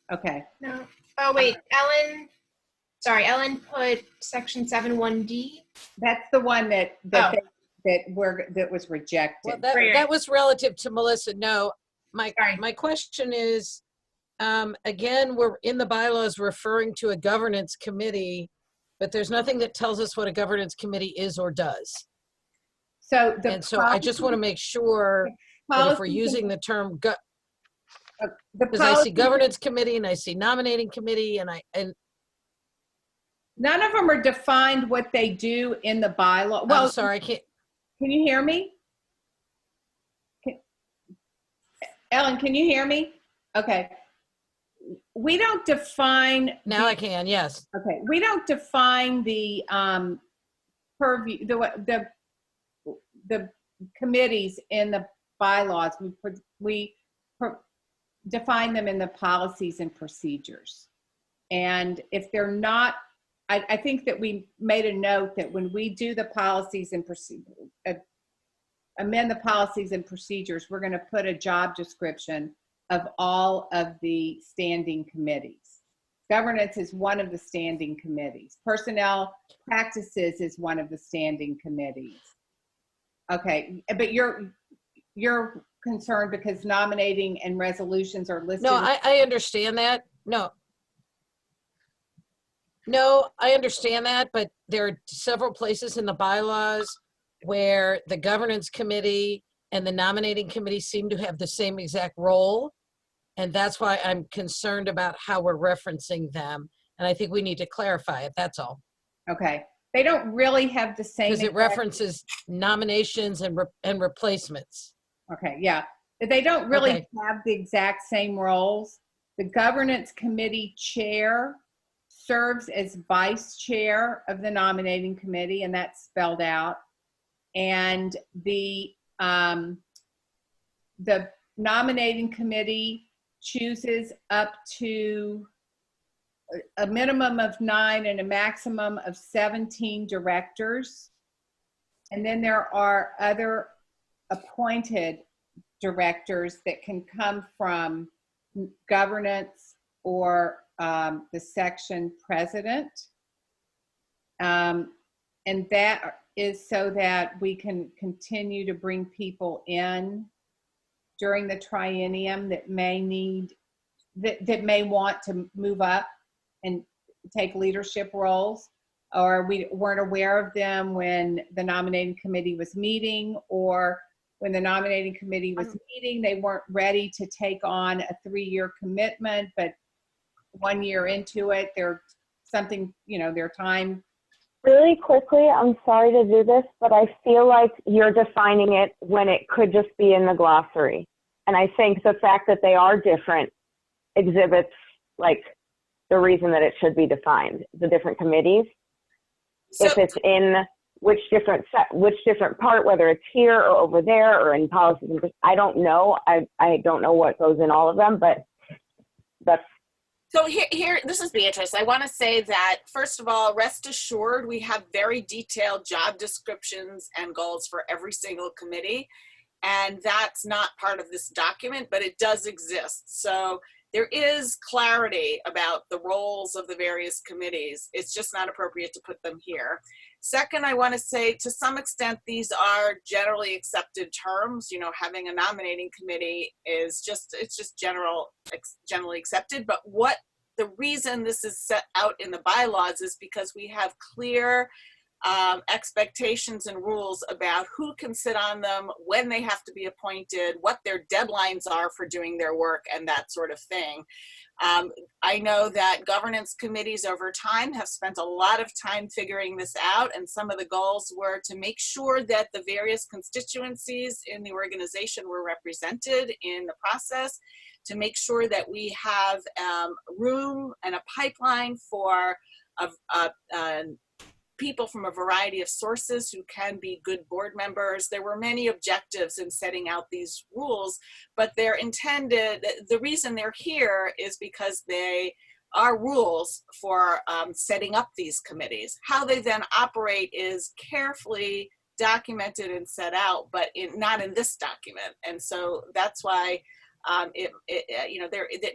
Okay. No. Oh, wait, Ellen. Sorry, Ellen put Section 7(1)D. That's the one that was rejected. Well, that was relative to Melissa. No, my question is, again, we're in the bylaws referring to a governance committee, but there's nothing that tells us what a governance committee is or does. So I just want to make sure that if we're using the term because I see governance committee and I see nominating committee and none of them are defined what they do in the bylaw. Well, I'm sorry, I can't. Can you hear me? Ellen, can you hear me? Okay. We don't define. Now I can, yes. Okay. We don't define the purview, the committees in the bylaws. We define them in the policies and procedures. And if they're not I think that we made a note that when we do the policies and amend the policies and procedures, we're going to put a job description of all of the standing committees. Governance is one of the standing committees. Personnel practices is one of the standing committees. Okay, but you're concerned because nominating and resolutions are listed. No, I understand that. No, I understand that, but there are several places in the bylaws where the governance committee and the nominating committee seem to have the same exact role. And that's why I'm concerned about how we're referencing them. And I think we need to clarify it, that's all. Okay, they don't really have the same. Because it references nominations and replacements. Okay, yeah. They don't really Okay. have the exact same roles. The governance committee chair serves as vice chair of the nominating committee, and that's spelled out. And the nominating committee chooses up to a minimum of 9 and a maximum of 17 directors. And then there are other appointed directors that can come from governance or the section president. And that is so that we can continue to bring people in during the triennium that may need, that may want to move up and take leadership roles, or we weren't aware of them when the nominating committee was meeting, or when the nominating committee was meeting, they weren't ready to take on a 3-year commitment, but 1 year into it, they're something, their time. Really quickly, I'm sorry to do this, but I feel like you're defining it when it could just be in the glossary. And I think the fact that they are different exhibits like the reason that it should be defined, the different committees. So, If it's in which different part, whether it's here or over there or in policies, I don't know. I don't know what goes in all of them, but that's. So here, this is Beatrice. I want to say that, first of all, rest assured, we have very detailed job descriptions and goals for every single committee. And that's not part of this document, but it does exist. So there is clarity about the roles of the various committees. It's just not appropriate to put them here. Second, I want to say to some extent, these are generally accepted terms. Having a nominating committee is it's just generally accepted. But what the reason this is set out in the bylaws is because we have clear expectations and rules about who can sit on them, when they have to be appointed, what their deadlines are for doing their work, and that sort of thing. I know that governance committees over time have spent a lot of time figuring this out, and some of the goals were to make sure that the various constituencies in the organization were represented in the process, to make sure that we have room and a pipeline for people from a variety of sources who can be good board members. There were many objectives in setting out these rules, but they're intended, the reason they're here is because they are rules for setting up these committees. How they then operate is carefully documented and set out, but not in this document. And so that's why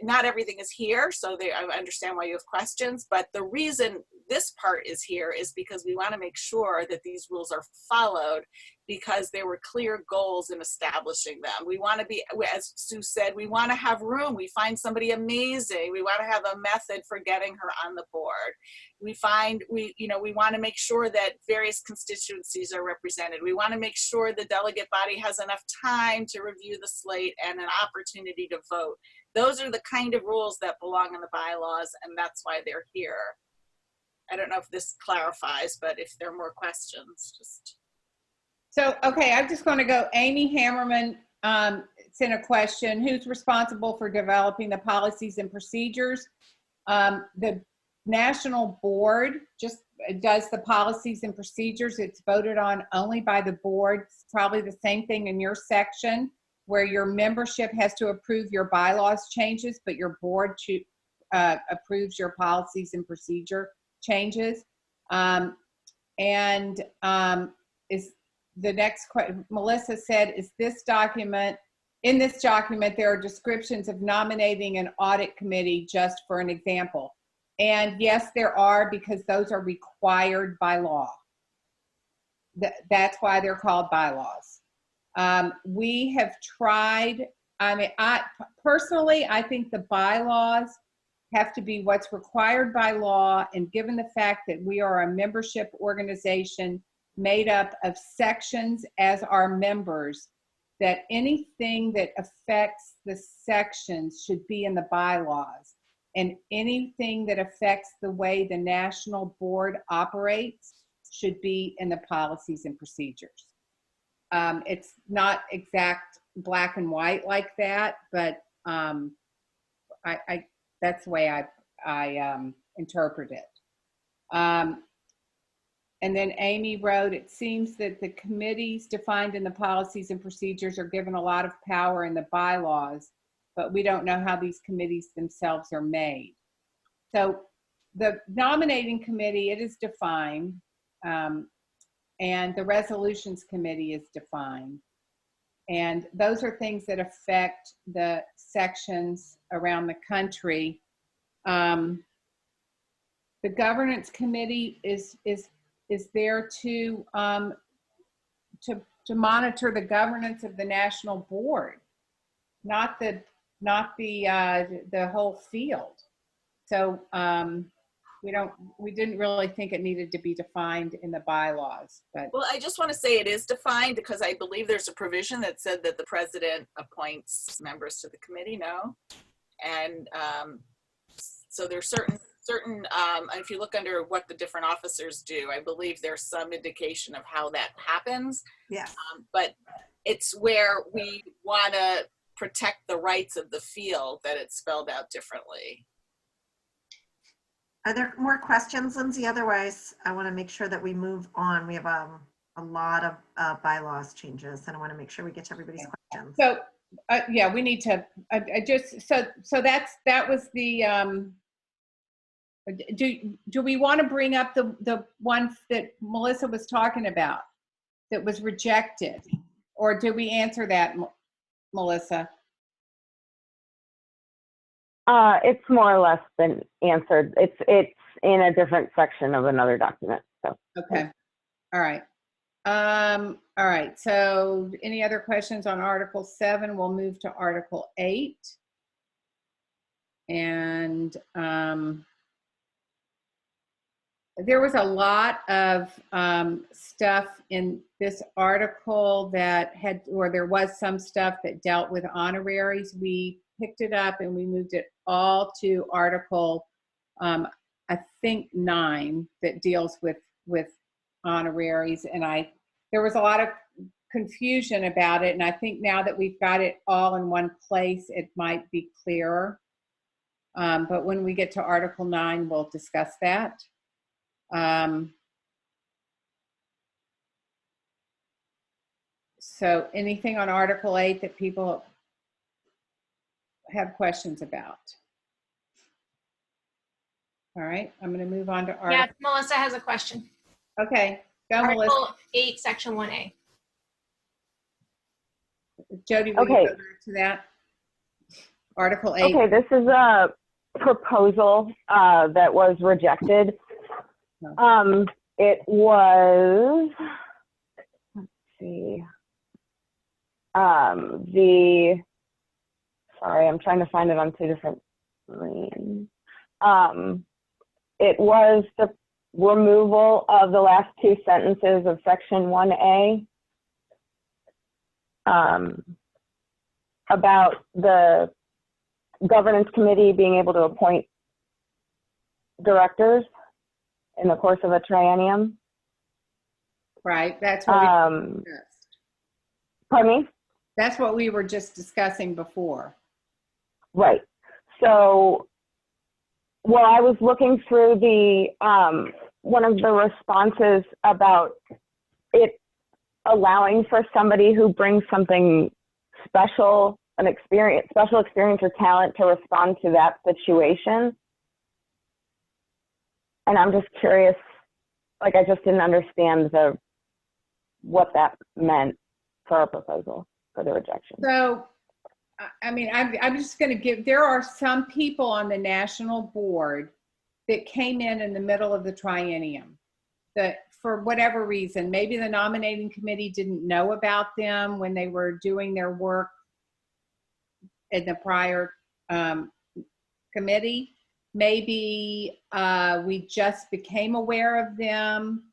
not everything is here, so I understand why you have questions, but the reason this part is here is because we want to make sure that these rules are followed, because there were clear goals in establishing them. We want to be, as Sue said, we want to have room. We find somebody amazing. We want to have a method for getting her on the board. We want to make sure that various constituencies are represented. We want to make sure the delegate body has enough time to review the slate and an opportunity to vote. Those are the kind of rules that belong in the bylaws, and that's why they're here. I don't know if this clarifies, but if there are more questions, just. So, okay, I'm just going to go. Amy Hammerman sent a question. Who's responsible for developing the policies and procedures? The National Board just does the policies and procedures. It's voted on only by the board. It's probably the same thing in your section, where your membership has to approve your bylaws changes, but your board approves your policies and procedure changes. Is the next question, Melissa said, is this document, in this document, there are descriptions of nominating an audit committee, just for an example. And yes, there are, because those are required by law. That's why they're called bylaws. We have tried, I mean, personally, I think the bylaws have to be what's required by law, and given the fact that we are a membership organization made up of sections as our members, that anything that affects the sections should be in the bylaws, and anything that affects the way the national board operates should be in the policies and procedures. It's not exact black and white like that, but that's the way I interpret it. And then Amy wrote, it seems that the committees defined in the policies and procedures are given a lot of power in the bylaws, but we don't know how these committees themselves are made. So the nominating committee, it is defined, and the resolutions committee is defined. And those are things that affect the sections around the country. The governance committee is there to monitor the governance of the national board, not the whole field. So we didn't really think it needed to be defined in the bylaws. But well, I just want to say it is defined, because I believe there's a provision that said that the president appoints members to the committee. No, and so there's certain if you look under what the different officers do, I believe there's some indication of how that happens. Yes. But it's where we want to protect the rights of the field that it's spelled out differently. Are there more questions, Lindsay? Otherwise, I want to make sure that we move on. We have a lot of bylaws changes, and I want to make sure we get to everybody's questions. So yeah, we need to so that was the do we want to bring up the one that Melissa was talking about that was rejected, or did we answer that, Melissa? It's more or less been answered. It's in a different section of another document. So okay, all right. All right. So, any other questions on Article 7? We'll move to Article 8, and there was a lot of stuff in this article that had, or there was some stuff that dealt with honoraries. We picked it up and we moved it all to Article, I think 9, that deals with honoraries. And there was a lot of confusion about it. And I think now that we've got it all in one place, it might be clearer. But when we get to Article 9, we'll discuss that. So anything on Article 8 that people have questions about? All right, I'm going to move on to Article. Yeah, Melissa has a question. Okay, go, Article Melissa. 8, Section 1A. Jody, will you go back to that? Article 8. Okay, this is a proposal that was rejected. It was, let's see, sorry, I'm trying to find it on 2 different screens. It was the removal of the last 2 sentences of Section 1A about the governance committee being able to appoint directors in the course of a triennium. Right, that's what we discussed. Pardon me? That's what we were just discussing before. Right. So, well, I was looking through the one of the responses about it allowing for somebody who brings something special, special experience or talent to respond to that situation. And I'm just curious, like, I just didn't understand what that meant for our proposal for the rejection. So, I mean, I'm just going to give, there are some people on the national board that came in the middle of the triennium that for whatever reason, maybe the nominating committee didn't know about them when they were doing their work in the prior committee. Maybe we just became aware of them,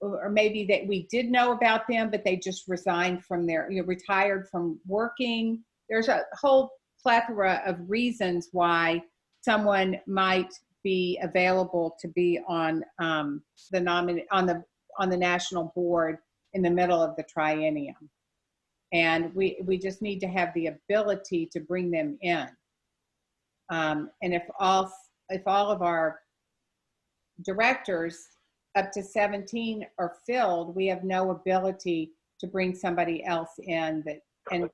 or maybe that we did know about them, but they just resigned from their, retired from working. There's a whole plethora of reasons why someone might be available to be on the national board in the middle of the triennium. And we just need to have the ability to bring them in. And if all of our directors up to 17 are filled, we have no ability to bring somebody else in that, and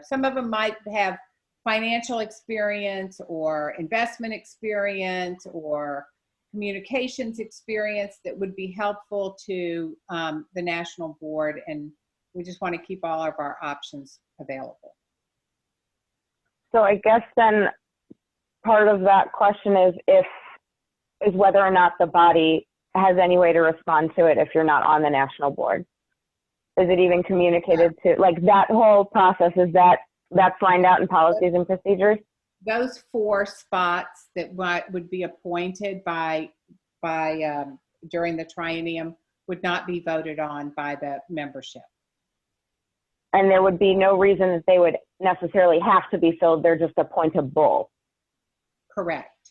some of them might have financial experience or investment experience or communications experience that would be helpful to the national board, and we just want to keep all of our options available. So I guess then part of that question is whether or not the body has any way to respond to it if you're not on the national board. Is it even communicated to, like, that whole process, is that's lined out in policies and procedures? Those 4 spots that would be appointed by during the triennium would not be voted on by the membership. And there would be no reason that they would necessarily have to be filled. They're just appointable. Correct.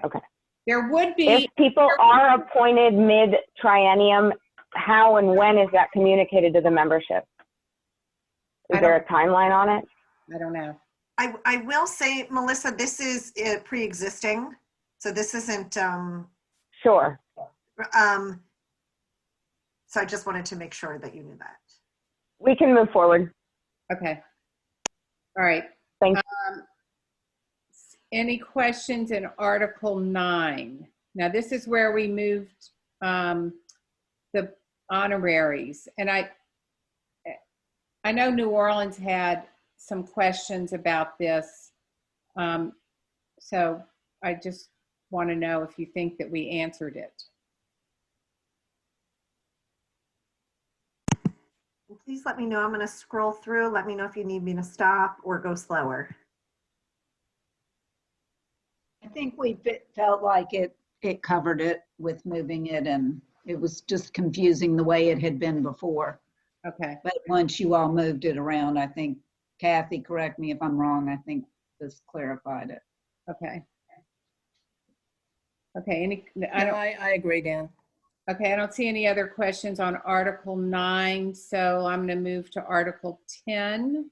Okay. There would be. If people are appointed mid-triennium, how and when is that communicated to the membership? Is there a timeline on it? I don't know. I will say, Melissa, this is pre-existing, so this isn't. Sure. So I just wanted to make sure that you knew that. We can move forward. Okay. All right. Thank you. Any questions in Article 9? Now, this is where we moved the honoraries. And I know New Orleans had some questions about this. So I just want to know if you think that we answered it. Please let me know. I'm going to scroll through. Let me know if you need me to stop or go slower. I think we felt like it covered it with moving it, and it was just confusing the way it had been before. Okay. But once you all moved it around, I think, Kathy, correct me if I'm wrong, I think this clarified it. Okay. Okay. I agree, Dan. Okay, I don't see any other questions on Article 9, so I'm going to move to Article 10,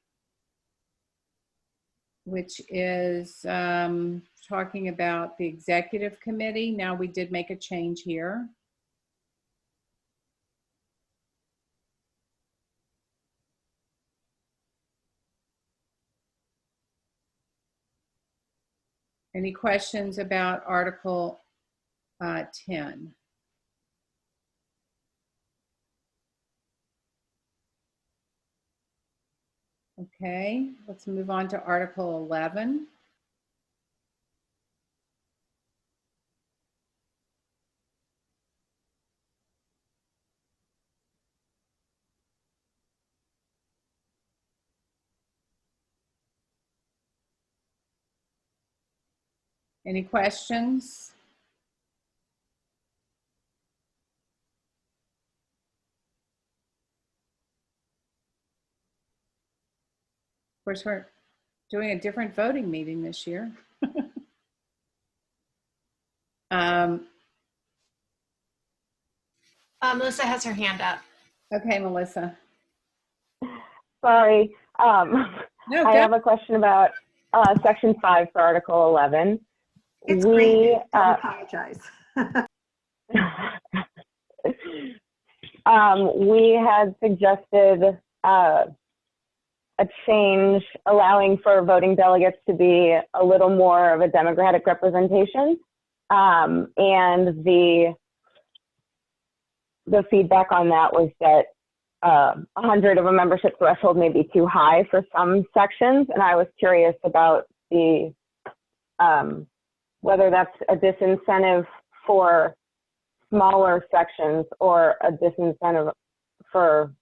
which is talking about the executive committee. Now, we did make a change here. Any questions about Article 10? Okay, let's move on to Article 11. Any questions? Of course, we're doing a different voting meeting this year. Melissa has her hand up. Okay, Melissa. Sorry. No, I have a question about Section 5 for Article 11. It's great. I apologize. We had suggested a a change allowing for voting delegates to be a little more of a democratic representation. And the feedback on that was that 100 of a membership threshold may be too high for some sections. And I was curious about the whether that's a disincentive for smaller sections or a disincentive for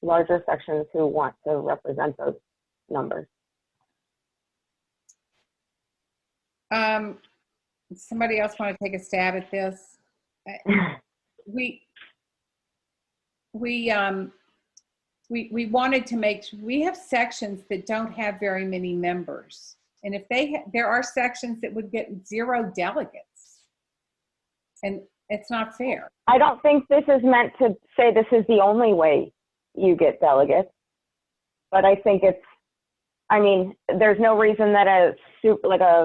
larger sections who want to represent those numbers. Somebody else want to take a stab at this? We wanted to make, we have sections that don't have very many members. And if there are sections that would get 0 delegates. And it's not fair. I don't think this is meant to say this is the only way you get delegates, but I think it's, I mean, there's no reason that a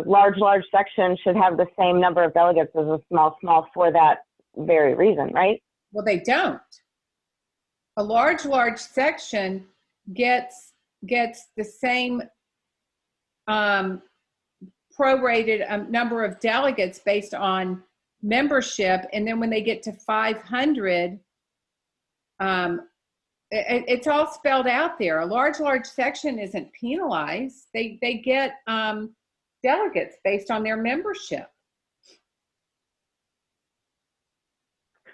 large section should have the same number of delegates as a small for that very reason, right? Well, they don't. A large section gets the same prorated number of delegates based on membership, and then when they get to 500, it's all spelled out there. A large section isn't penalized. They get delegates based on their membership.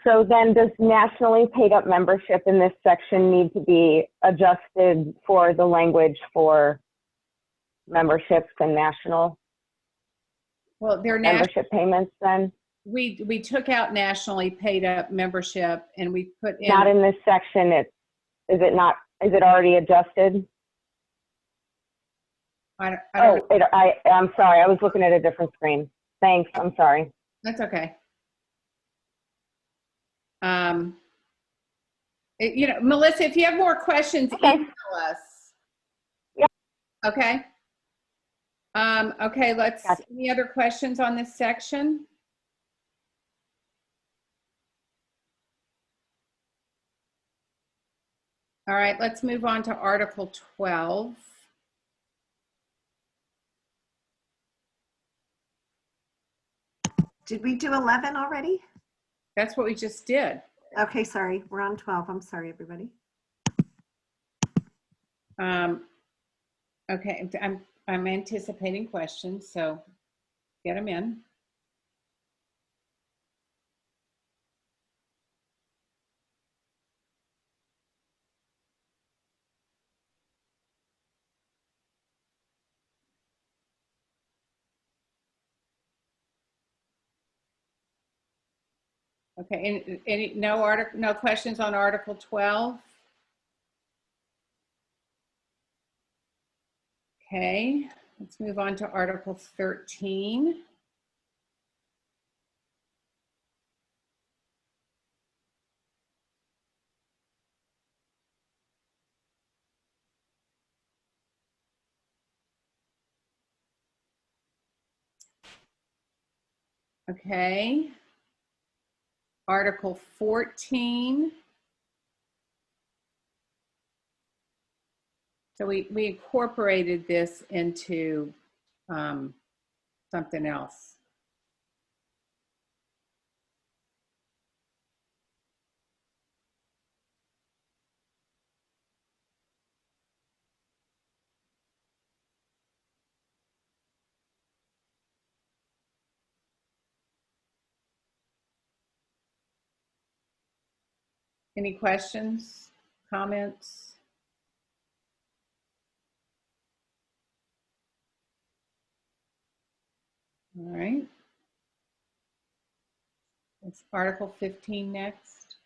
So then does nationally paid up membership in this section need to be adjusted for the language for memberships and national membership payments then? We took out nationally paid up membership and we put in. Not in this section. Is it already adjusted? I'm sorry. I was looking at a different screen. Thanks. I'm sorry. That's okay. Melissa, if you have more questions, email us. Yeah. Okay. Okay, any other questions on this section? All right, let's move on to Article 12. Did we do 11 already? That's what we just did. Okay, sorry. We're on 12. I'm sorry, everybody. Okay, I'm anticipating questions, so get them in. Okay, any no questions on Article 12? Okay, let's move on to Article 13. Okay. Article 14. So we incorporated this into something else. Any questions, comments? All right. It's Article 15 next.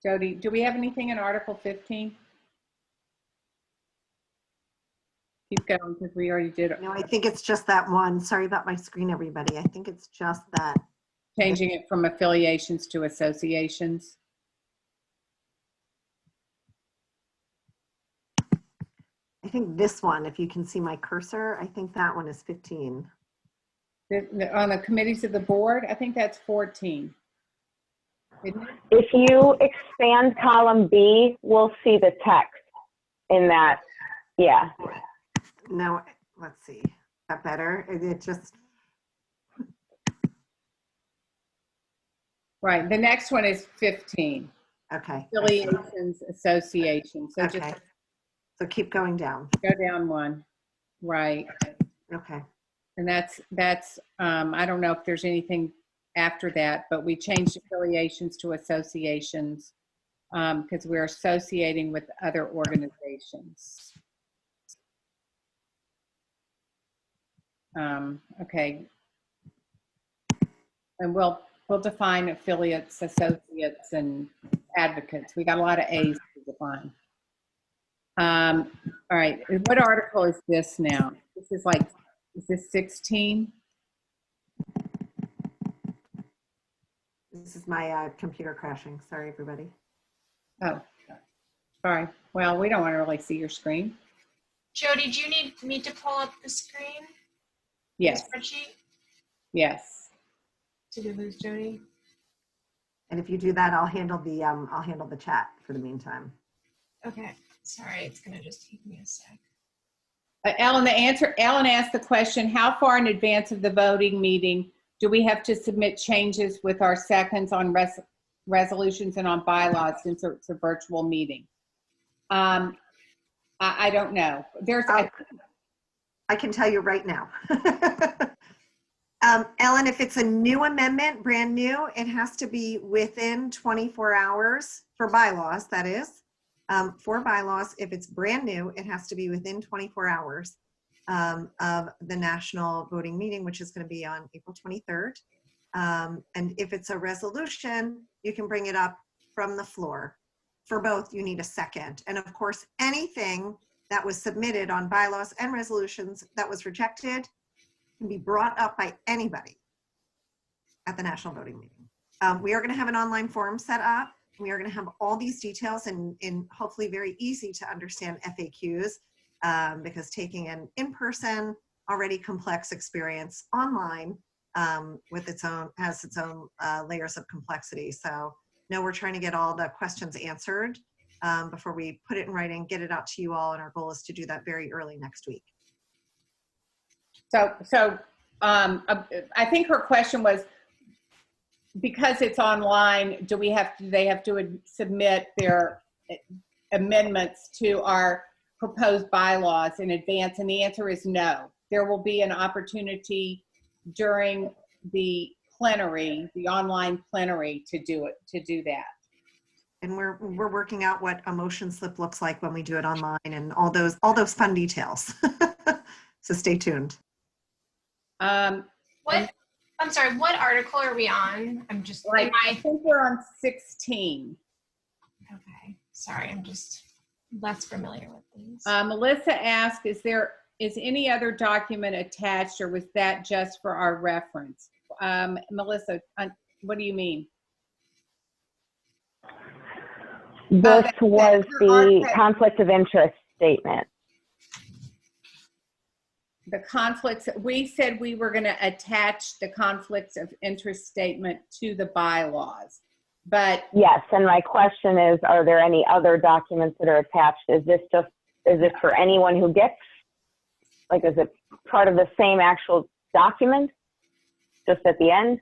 Jody, do we have anything in Article 15? Keep going because we already did it. No, I think it's just that one. Sorry about my screen, everybody. I think it's just that. Changing it from affiliations to associations. I think this one, if you can see my cursor, I think that one is 15. On the committees of the board, I think that's 14. Isn't it? If you expand column B, we'll see the text in that. Yeah. No, let's see. That better? It just, Right, the next one is 15. okay. Affiliations, associations. So Okay. just So keep going down. go down one. Right. Okay. And that's I don't know if there's anything after that, but we changed affiliations to associations because we're associating with other organizations. Okay. And we'll define affiliates, associates, and advocates. We got a lot of A's to define. All right. What article is this now? This is like, is this 16? This is my computer crashing. Sorry, everybody. Oh, sorry. Well, we don't want to really see your screen. Jody, do you need me to pull up the screen? Yes. The spreadsheet? Yes. Did we lose Jody? And if you do that, I'll handle the chat for the meantime. Okay. Sorry, it's gonna just take me a sec. Ellen asked the question, how far in advance of the voting meeting do we have to submit changes with our seconds on resolutions and on bylaws since it's a virtual meeting? I don't know. I can tell you right now. Ellen, if it's a new amendment, brand new, it has to be within 24 hours for bylaws, that is. For bylaws, if it's brand new, it has to be within 24 hours of the national voting meeting, which is going to be on April 23rd. And if it's a resolution, you can bring it up from the floor. For both, you need a second. And of course, anything that was submitted on bylaws and resolutions that was rejected can be brought up by anybody at the national voting meeting. We are going to have an online forum set up. We are going to have all these details in hopefully very easy to understand FAQs because taking an in-person, already complex experience online with has its own layers of complexity. So no, we're trying to get all the questions answered before we put it in writing, get it out to you all. And our goal is to do that very early next week. So I think her question was, because it's online, do they have to submit their amendments to our proposed bylaws in advance? And the answer is no. There will be an opportunity during the plenary, the online plenary, to do that. And we're working out what a motion slip looks like when we do it online and all those fun details. So stay tuned. I'm sorry, what article are we on? I'm just like, I think we're on 16. Okay, sorry, I'm just less familiar with these. Melissa asked, is any other document attached, or was that just for our reference? Melissa, what do you mean? This was the conflict of interest statement. The conflicts, we said we were going to attach the conflicts of interest statement to the bylaws, but. Yes, and my question is, are there any other documents that are attached? Is this for anyone who gets, like, is it part of the same actual document, just at the end?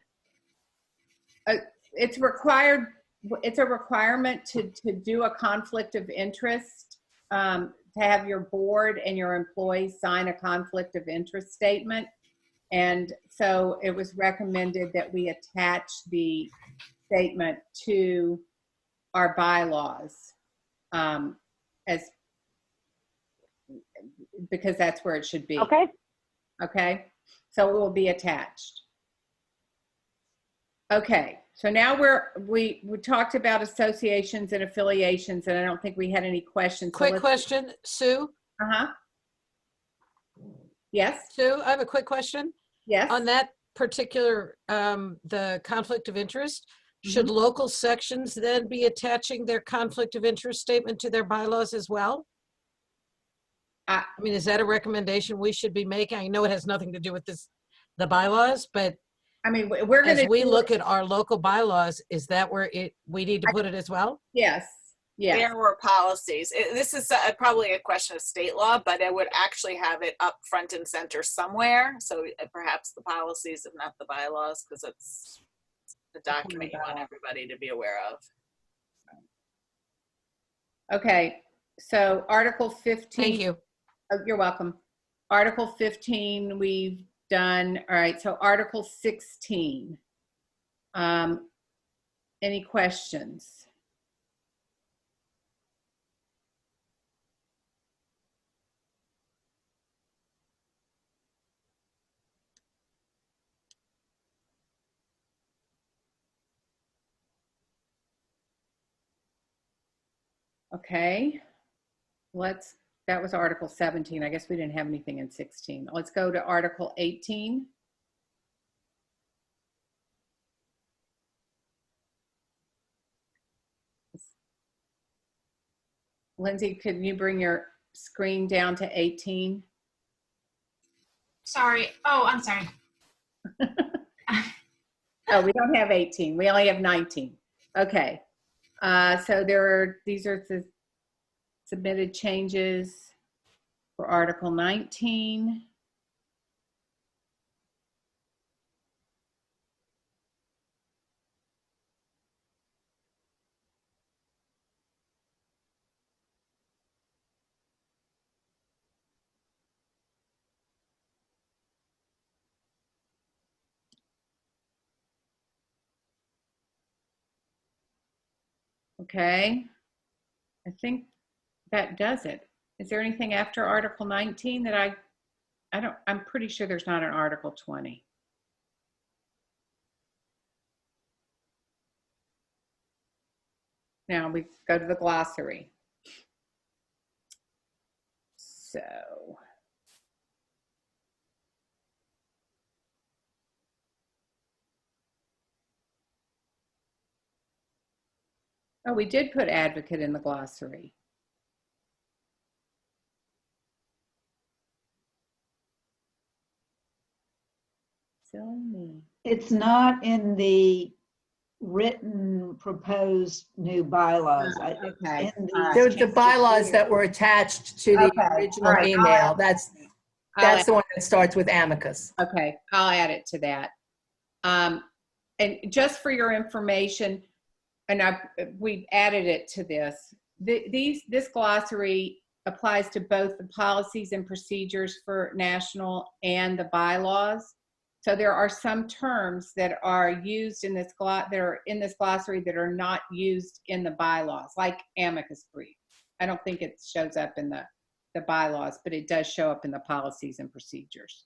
It's a requirement to do a conflict of interest, to have your board and your employees sign a conflict of interest statement. And so it was recommended that we attach the statement to our bylaws because that's where it should be. Okay. Okay. So it will be attached. Okay. So now we talked about associations and affiliations, and I don't think we had any questions. Quick question, Sue. Yes. Sue, I have a quick question. Yes. On that particular, the conflict of interest, should local sections then be attaching their conflict of interest statement to their bylaws as well? I mean, is that a recommendation we should be making? I know it has nothing to do with this the bylaws, but I mean, we're going as to we look at our local bylaws, is that where we need to put it as well? Yes. Yes. There were policies. This is probably a question of state law, but I would actually have it up front and center somewhere. So perhaps the policies, if not the bylaws, because it's the document you want everybody to be aware of. Okay. So Article 15. Thank you. Oh, you're welcome. Article 15, we've done. All right. So Article 16. Any questions? Okay. That was Article 17. I guess we didn't have anything in 16. Let's go to Article 18. Lindsay, can you bring your screen down to 18? Sorry. Oh, I'm sorry. Oh, we don't have 18. We only have 19. Okay. So these are the submitted changes for Article 19. Okay. I think that does it. Is there anything after Article 19 that I'm pretty sure there's not an Article 20. Now we go to the glossary. So. Oh, we did put advocate in the glossary. Silly me. It's not in the written proposed new bylaws. Okay. There was the bylaws that were attached to the Okay. original All right. email. That's the one that starts with amicus. Okay, I'll add it to that. And just for your information, and we've added it to this. This glossary applies to both the policies and procedures for national and the bylaws. So there are some terms that are used in this glossary that are not used in the bylaws, like amicus brief. I don't think it shows up in the bylaws, but it does show up in the policies and procedures.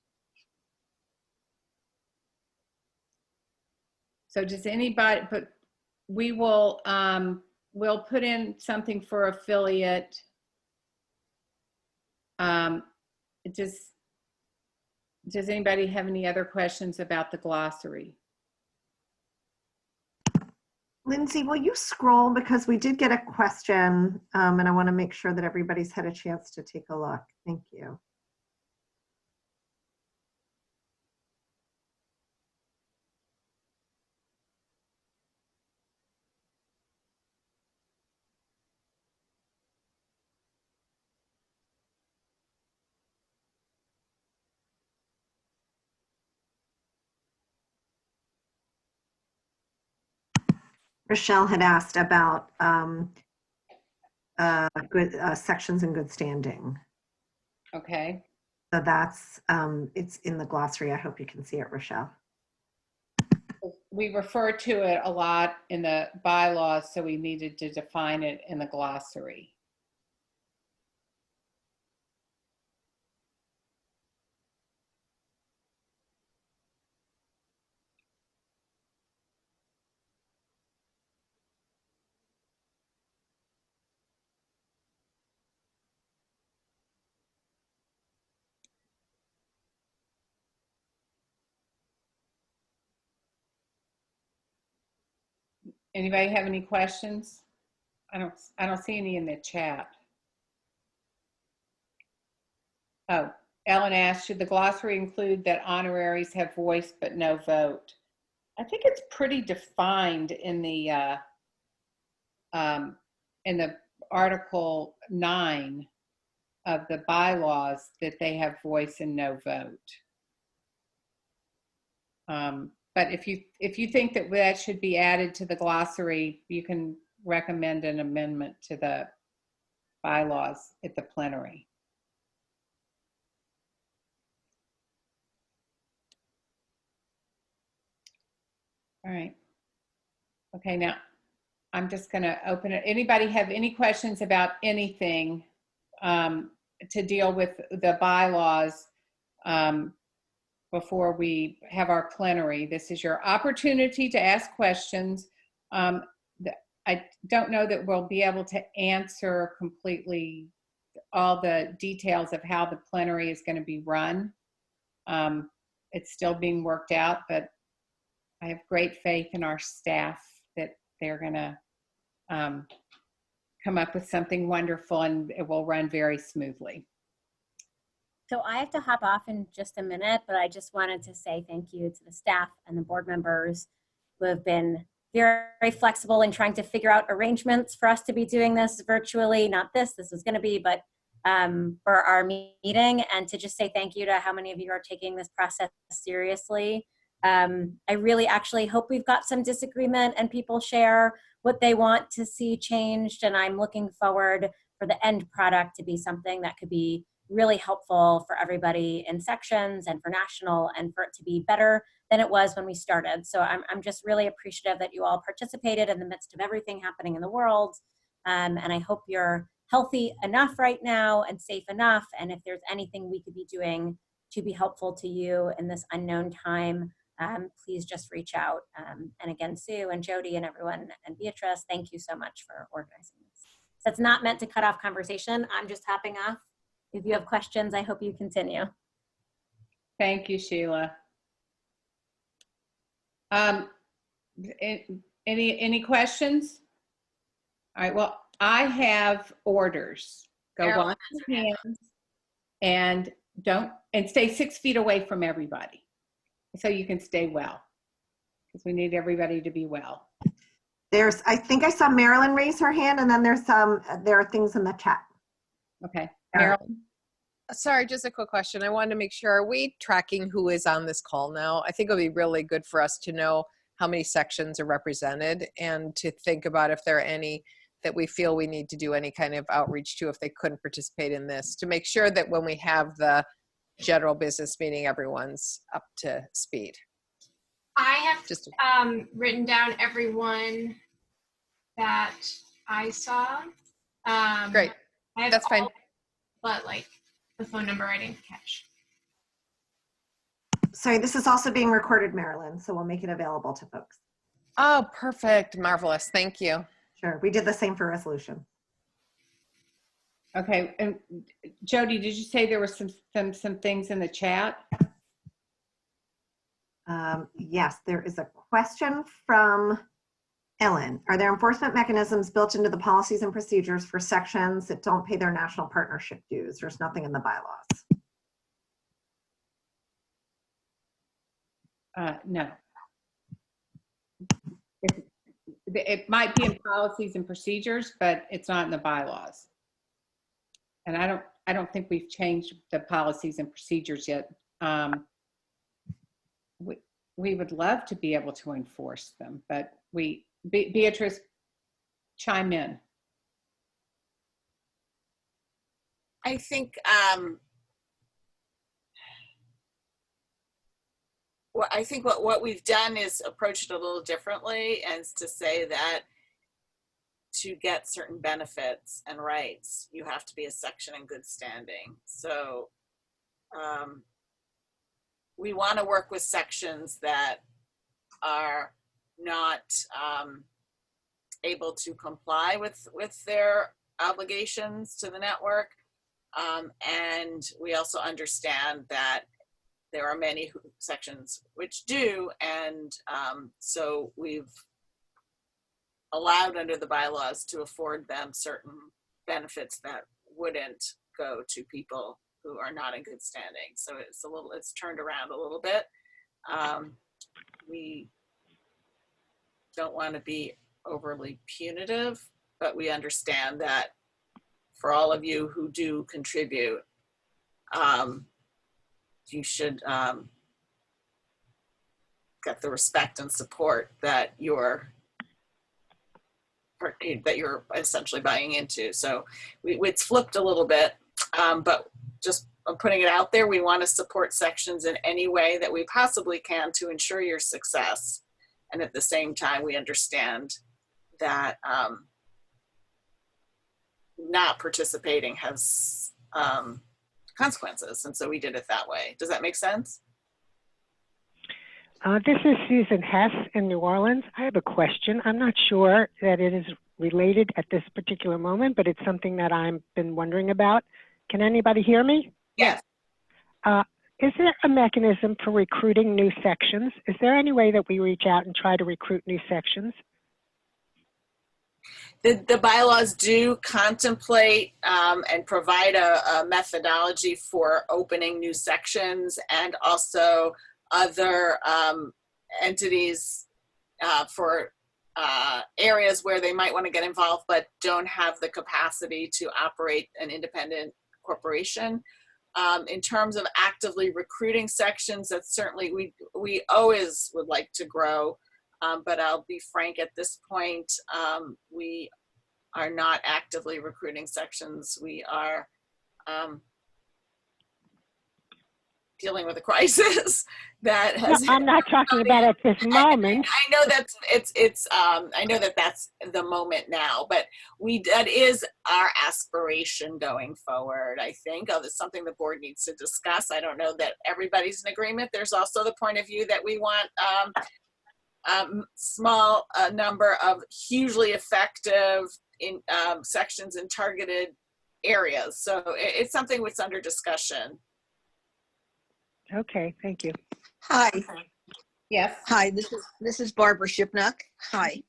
So does anybody, but we will, we'll put in something for affiliate. Does anybody have any other questions about the glossary? Lindsay, will you scroll, because we did get a question, and I want to make sure that everybody's had a chance to take a look. Thank you. Rochelle had asked about good sections in good standing. Okay. So that's, it's in the glossary. I hope you can see it, Rochelle. We refer to it a lot in the bylaws, so we needed to define it in the glossary. Anybody have any questions? I don't see any in the chat. Oh, Ellen asked, should the glossary include that honoraries have voice but no vote? I think it's pretty defined in the Article 9 of the bylaws that they have voice and no vote. But if you think that that should be added to the glossary, you can recommend an amendment to the bylaws at the plenary. All right. Okay, now I'm just going to open it. Anybody have any questions about anything to deal with the bylaws before we have our plenary? This is your opportunity to ask questions. I don't know that we'll be able to answer completely all the details of how the plenary is going to be run. It's still being worked out, but I have great faith in our staff that they're going to come up with something wonderful, and it will run very smoothly. So I have to hop off in just a minute, but I just wanted to say thank you to the staff and the board members who have been very flexible in trying to figure out arrangements for us to be doing this virtually. Not this was going to be, but for our meeting, and to just say thank you to how many of you are taking this process seriously. I really actually hope we've got some disagreement and people share what they want to see changed, and I'm looking forward for the end product to be something that could be really helpful for everybody in sections and for national, and for it to be better than it was when we started. So I'm just really appreciative that you all participated in the midst of everything happening in the world, and I hope you're healthy enough right now and safe enough, and if there's anything we could be doing to be helpful to you in this unknown time, please just reach out. And again, Sue and Jody and everyone, and Beatrice, thank you so much for organizing this. That's not meant to cut off conversation. I'm just hopping off. If you have questions, I hope you continue. Thank you, Sheila. Any questions? All right, well, I have orders. Go wash your hands and stay 6 feet away from everybody so you can stay well, because we need everybody to be well. I think I saw Marilyn raise her hand, and then there are things in the chat. Okay, Marilyn. Sorry, just a quick question. I wanted to make sure, are we tracking who is on this call now? I think it'll be really good for us to know how many sections are represented, and to think about if there are any that we feel we need to do any kind of outreach to if they couldn't participate in this, to make sure that when we have the general business meeting, everyone's up to speed. I have written down everyone that I saw. Great, I have that's fine. But like the phone number I didn't catch. Sorry, this is also being recorded, Marilyn, so we'll make it available to folks. Oh, perfect. Marvelous. Thank you. Sure. We did the same for resolution. Okay. And Jody, did you say there were some things in the chat? Yes, there is a question from Ellen. Are there enforcement mechanisms built into the policies and procedures for sections that don't pay their national partnership dues? There's nothing in the bylaws. No. It might be in policies and procedures, but it's not in the bylaws. And I don't think we've changed the policies and procedures yet. We would love to be able to enforce them, but Beatrice, chime in. I think what we've done is approach it a little differently, and to say that to get certain benefits and rights, you have to be a section in good standing. So we want to work with sections that are not able to comply with their obligations to the network. And we also understand that there are many sections which do, and so we've allowed under the bylaws to afford them certain benefits that wouldn't go to people who are not in good standing. So it's turned around a little bit. We don't want to be overly punitive, but we understand that for all of you who do contribute, you should get the respect and support that you're essentially buying into. So it's flipped a little bit, but just I'm putting it out there. We want to support sections in any way that we possibly can to ensure your success. And at the same time, we understand that not participating has consequences. And so we did it that way. Does that make sense? This is Susan Hess in New Orleans. I have a question. I'm not sure that it is related at this particular moment, but it's something that I've been wondering about. Can anybody hear me? Yes. Is there a mechanism for recruiting new sections? Is there any way that we reach out and try to recruit new sections? The bylaws do contemplate and provide a methodology for opening new sections, and also other entities for areas where they might want to get involved but don't have the capacity to operate an independent corporation. In terms of actively recruiting sections, that's certainly, we always would like to grow, but I'll be frank, at this point, we are not actively recruiting sections. We are dealing with a crisis that has. No, I'm not talking about at this moment. I know that's I know that that's the moment now, but that is our aspiration going forward. I think it's something the board needs to discuss. I don't know that everybody's in agreement. There's also the point of view that we want small number of hugely effective in sections in targeted areas. So it's something that's under discussion. Okay, thank you. Hi. Yes. Hi, this is Barbara Shipnuck. Hi.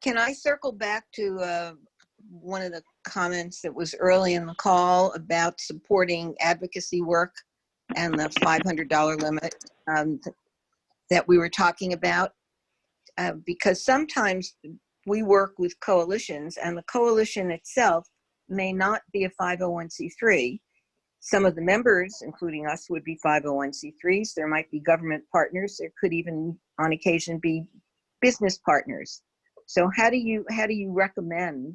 Can I circle back to one of the comments that was early in the call about supporting advocacy work and the $500 limit that we were talking about? Because sometimes we work with coalitions, and the coalition itself may not be a 501c3. Some of the members, including us, would be 501c3s. There might be government partners. There could even, on occasion, be business partners. So how do you recommend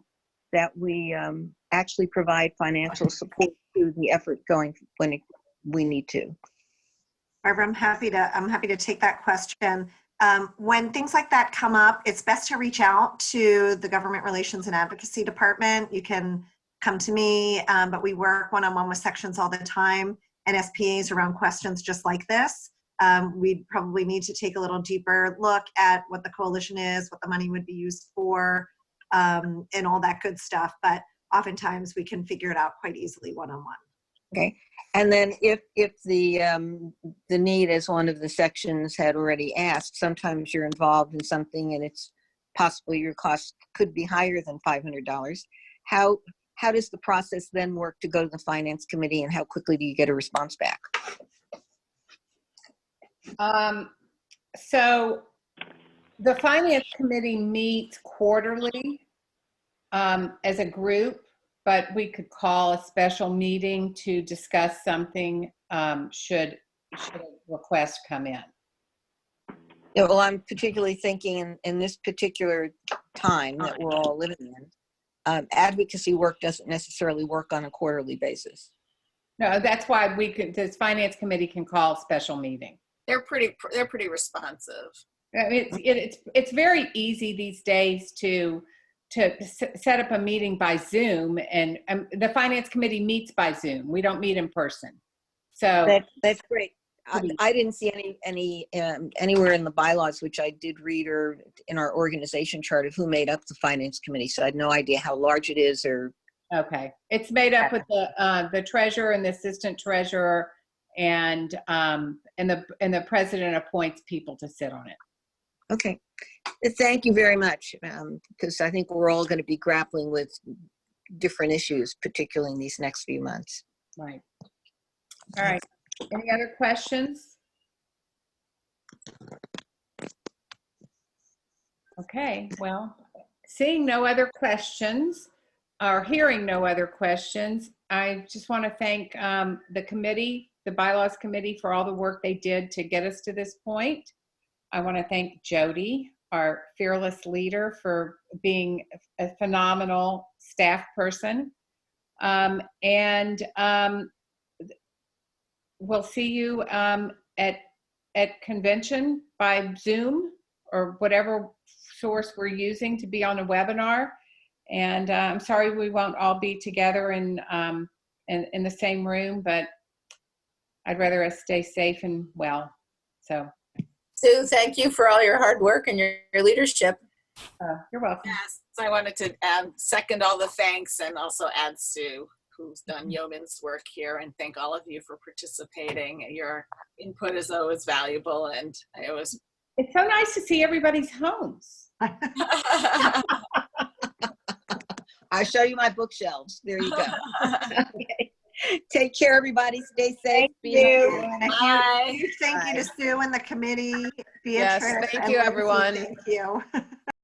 that we actually provide financial support to the effort going when we need to? Barbara, I'm happy to take that question. When things like that come up, it's best to reach out to the Government Relations and Advocacy Department. You can come to me, but we work one-on-one with sections all the time and SPAs around questions just like this. We probably need to take a little deeper look at what the coalition is, what the money would be used for, and all that good stuff. But oftentimes we can figure it out quite easily one-on-one. Okay. And then if the need, as one of the sections had already asked, sometimes you're involved in something and it's possible your cost could be higher than $500. How does the process then work to go to the Finance Committee, and how quickly do you get a response back? So the Finance Committee meets quarterly as a group, but we could call a special meeting to discuss something should a request come in. Yeah, well, I'm particularly thinking in this particular time that we're all living in, advocacy work doesn't necessarily work on a quarterly basis. No, that's why this Finance Committee can call a special meeting. They're pretty responsive. It's very easy these days to set up a meeting by Zoom, and the Finance Committee meets by Zoom. We don't meet in person. So that's great. I didn't see anywhere in the bylaws, which I did read, or in our organization chart, of who made up the Finance Committee. So I had no idea how large it is. Or okay, it's made up with the treasurer and the assistant treasurer, and the president appoints people to sit on it. Okay, thank you very much, because I think we're all going to be grappling with different issues, particularly in these next few months. Right. All right. Any other questions? Okay, well, seeing no other questions or hearing no other questions, I just want to thank the committee, the Bylaws Committee, for all the work they did to get us to this point. I want to thank Jody, our fearless leader, for being a phenomenal staff person. We'll see you at convention by Zoom or whatever source we're using to be on a webinar. And I'm sorry we won't all be together in the same room, but I'd rather us stay safe and well. So, Sue, thank you for all your hard work and your leadership. You're welcome. Yes, I wanted to second all the thanks and also add Sue, who's done yeoman's work here, and thank all of you for participating. Your input is always valuable, and I always. It's so nice to see everybody's homes. I'll show you my bookshelves. There you go. Okay. Take care, everybody. Stay safe. Thank you. And Bye. Thank you to Sue and the committee. Yes, Beatrice thank and you, Lindsay, everyone. Thank you.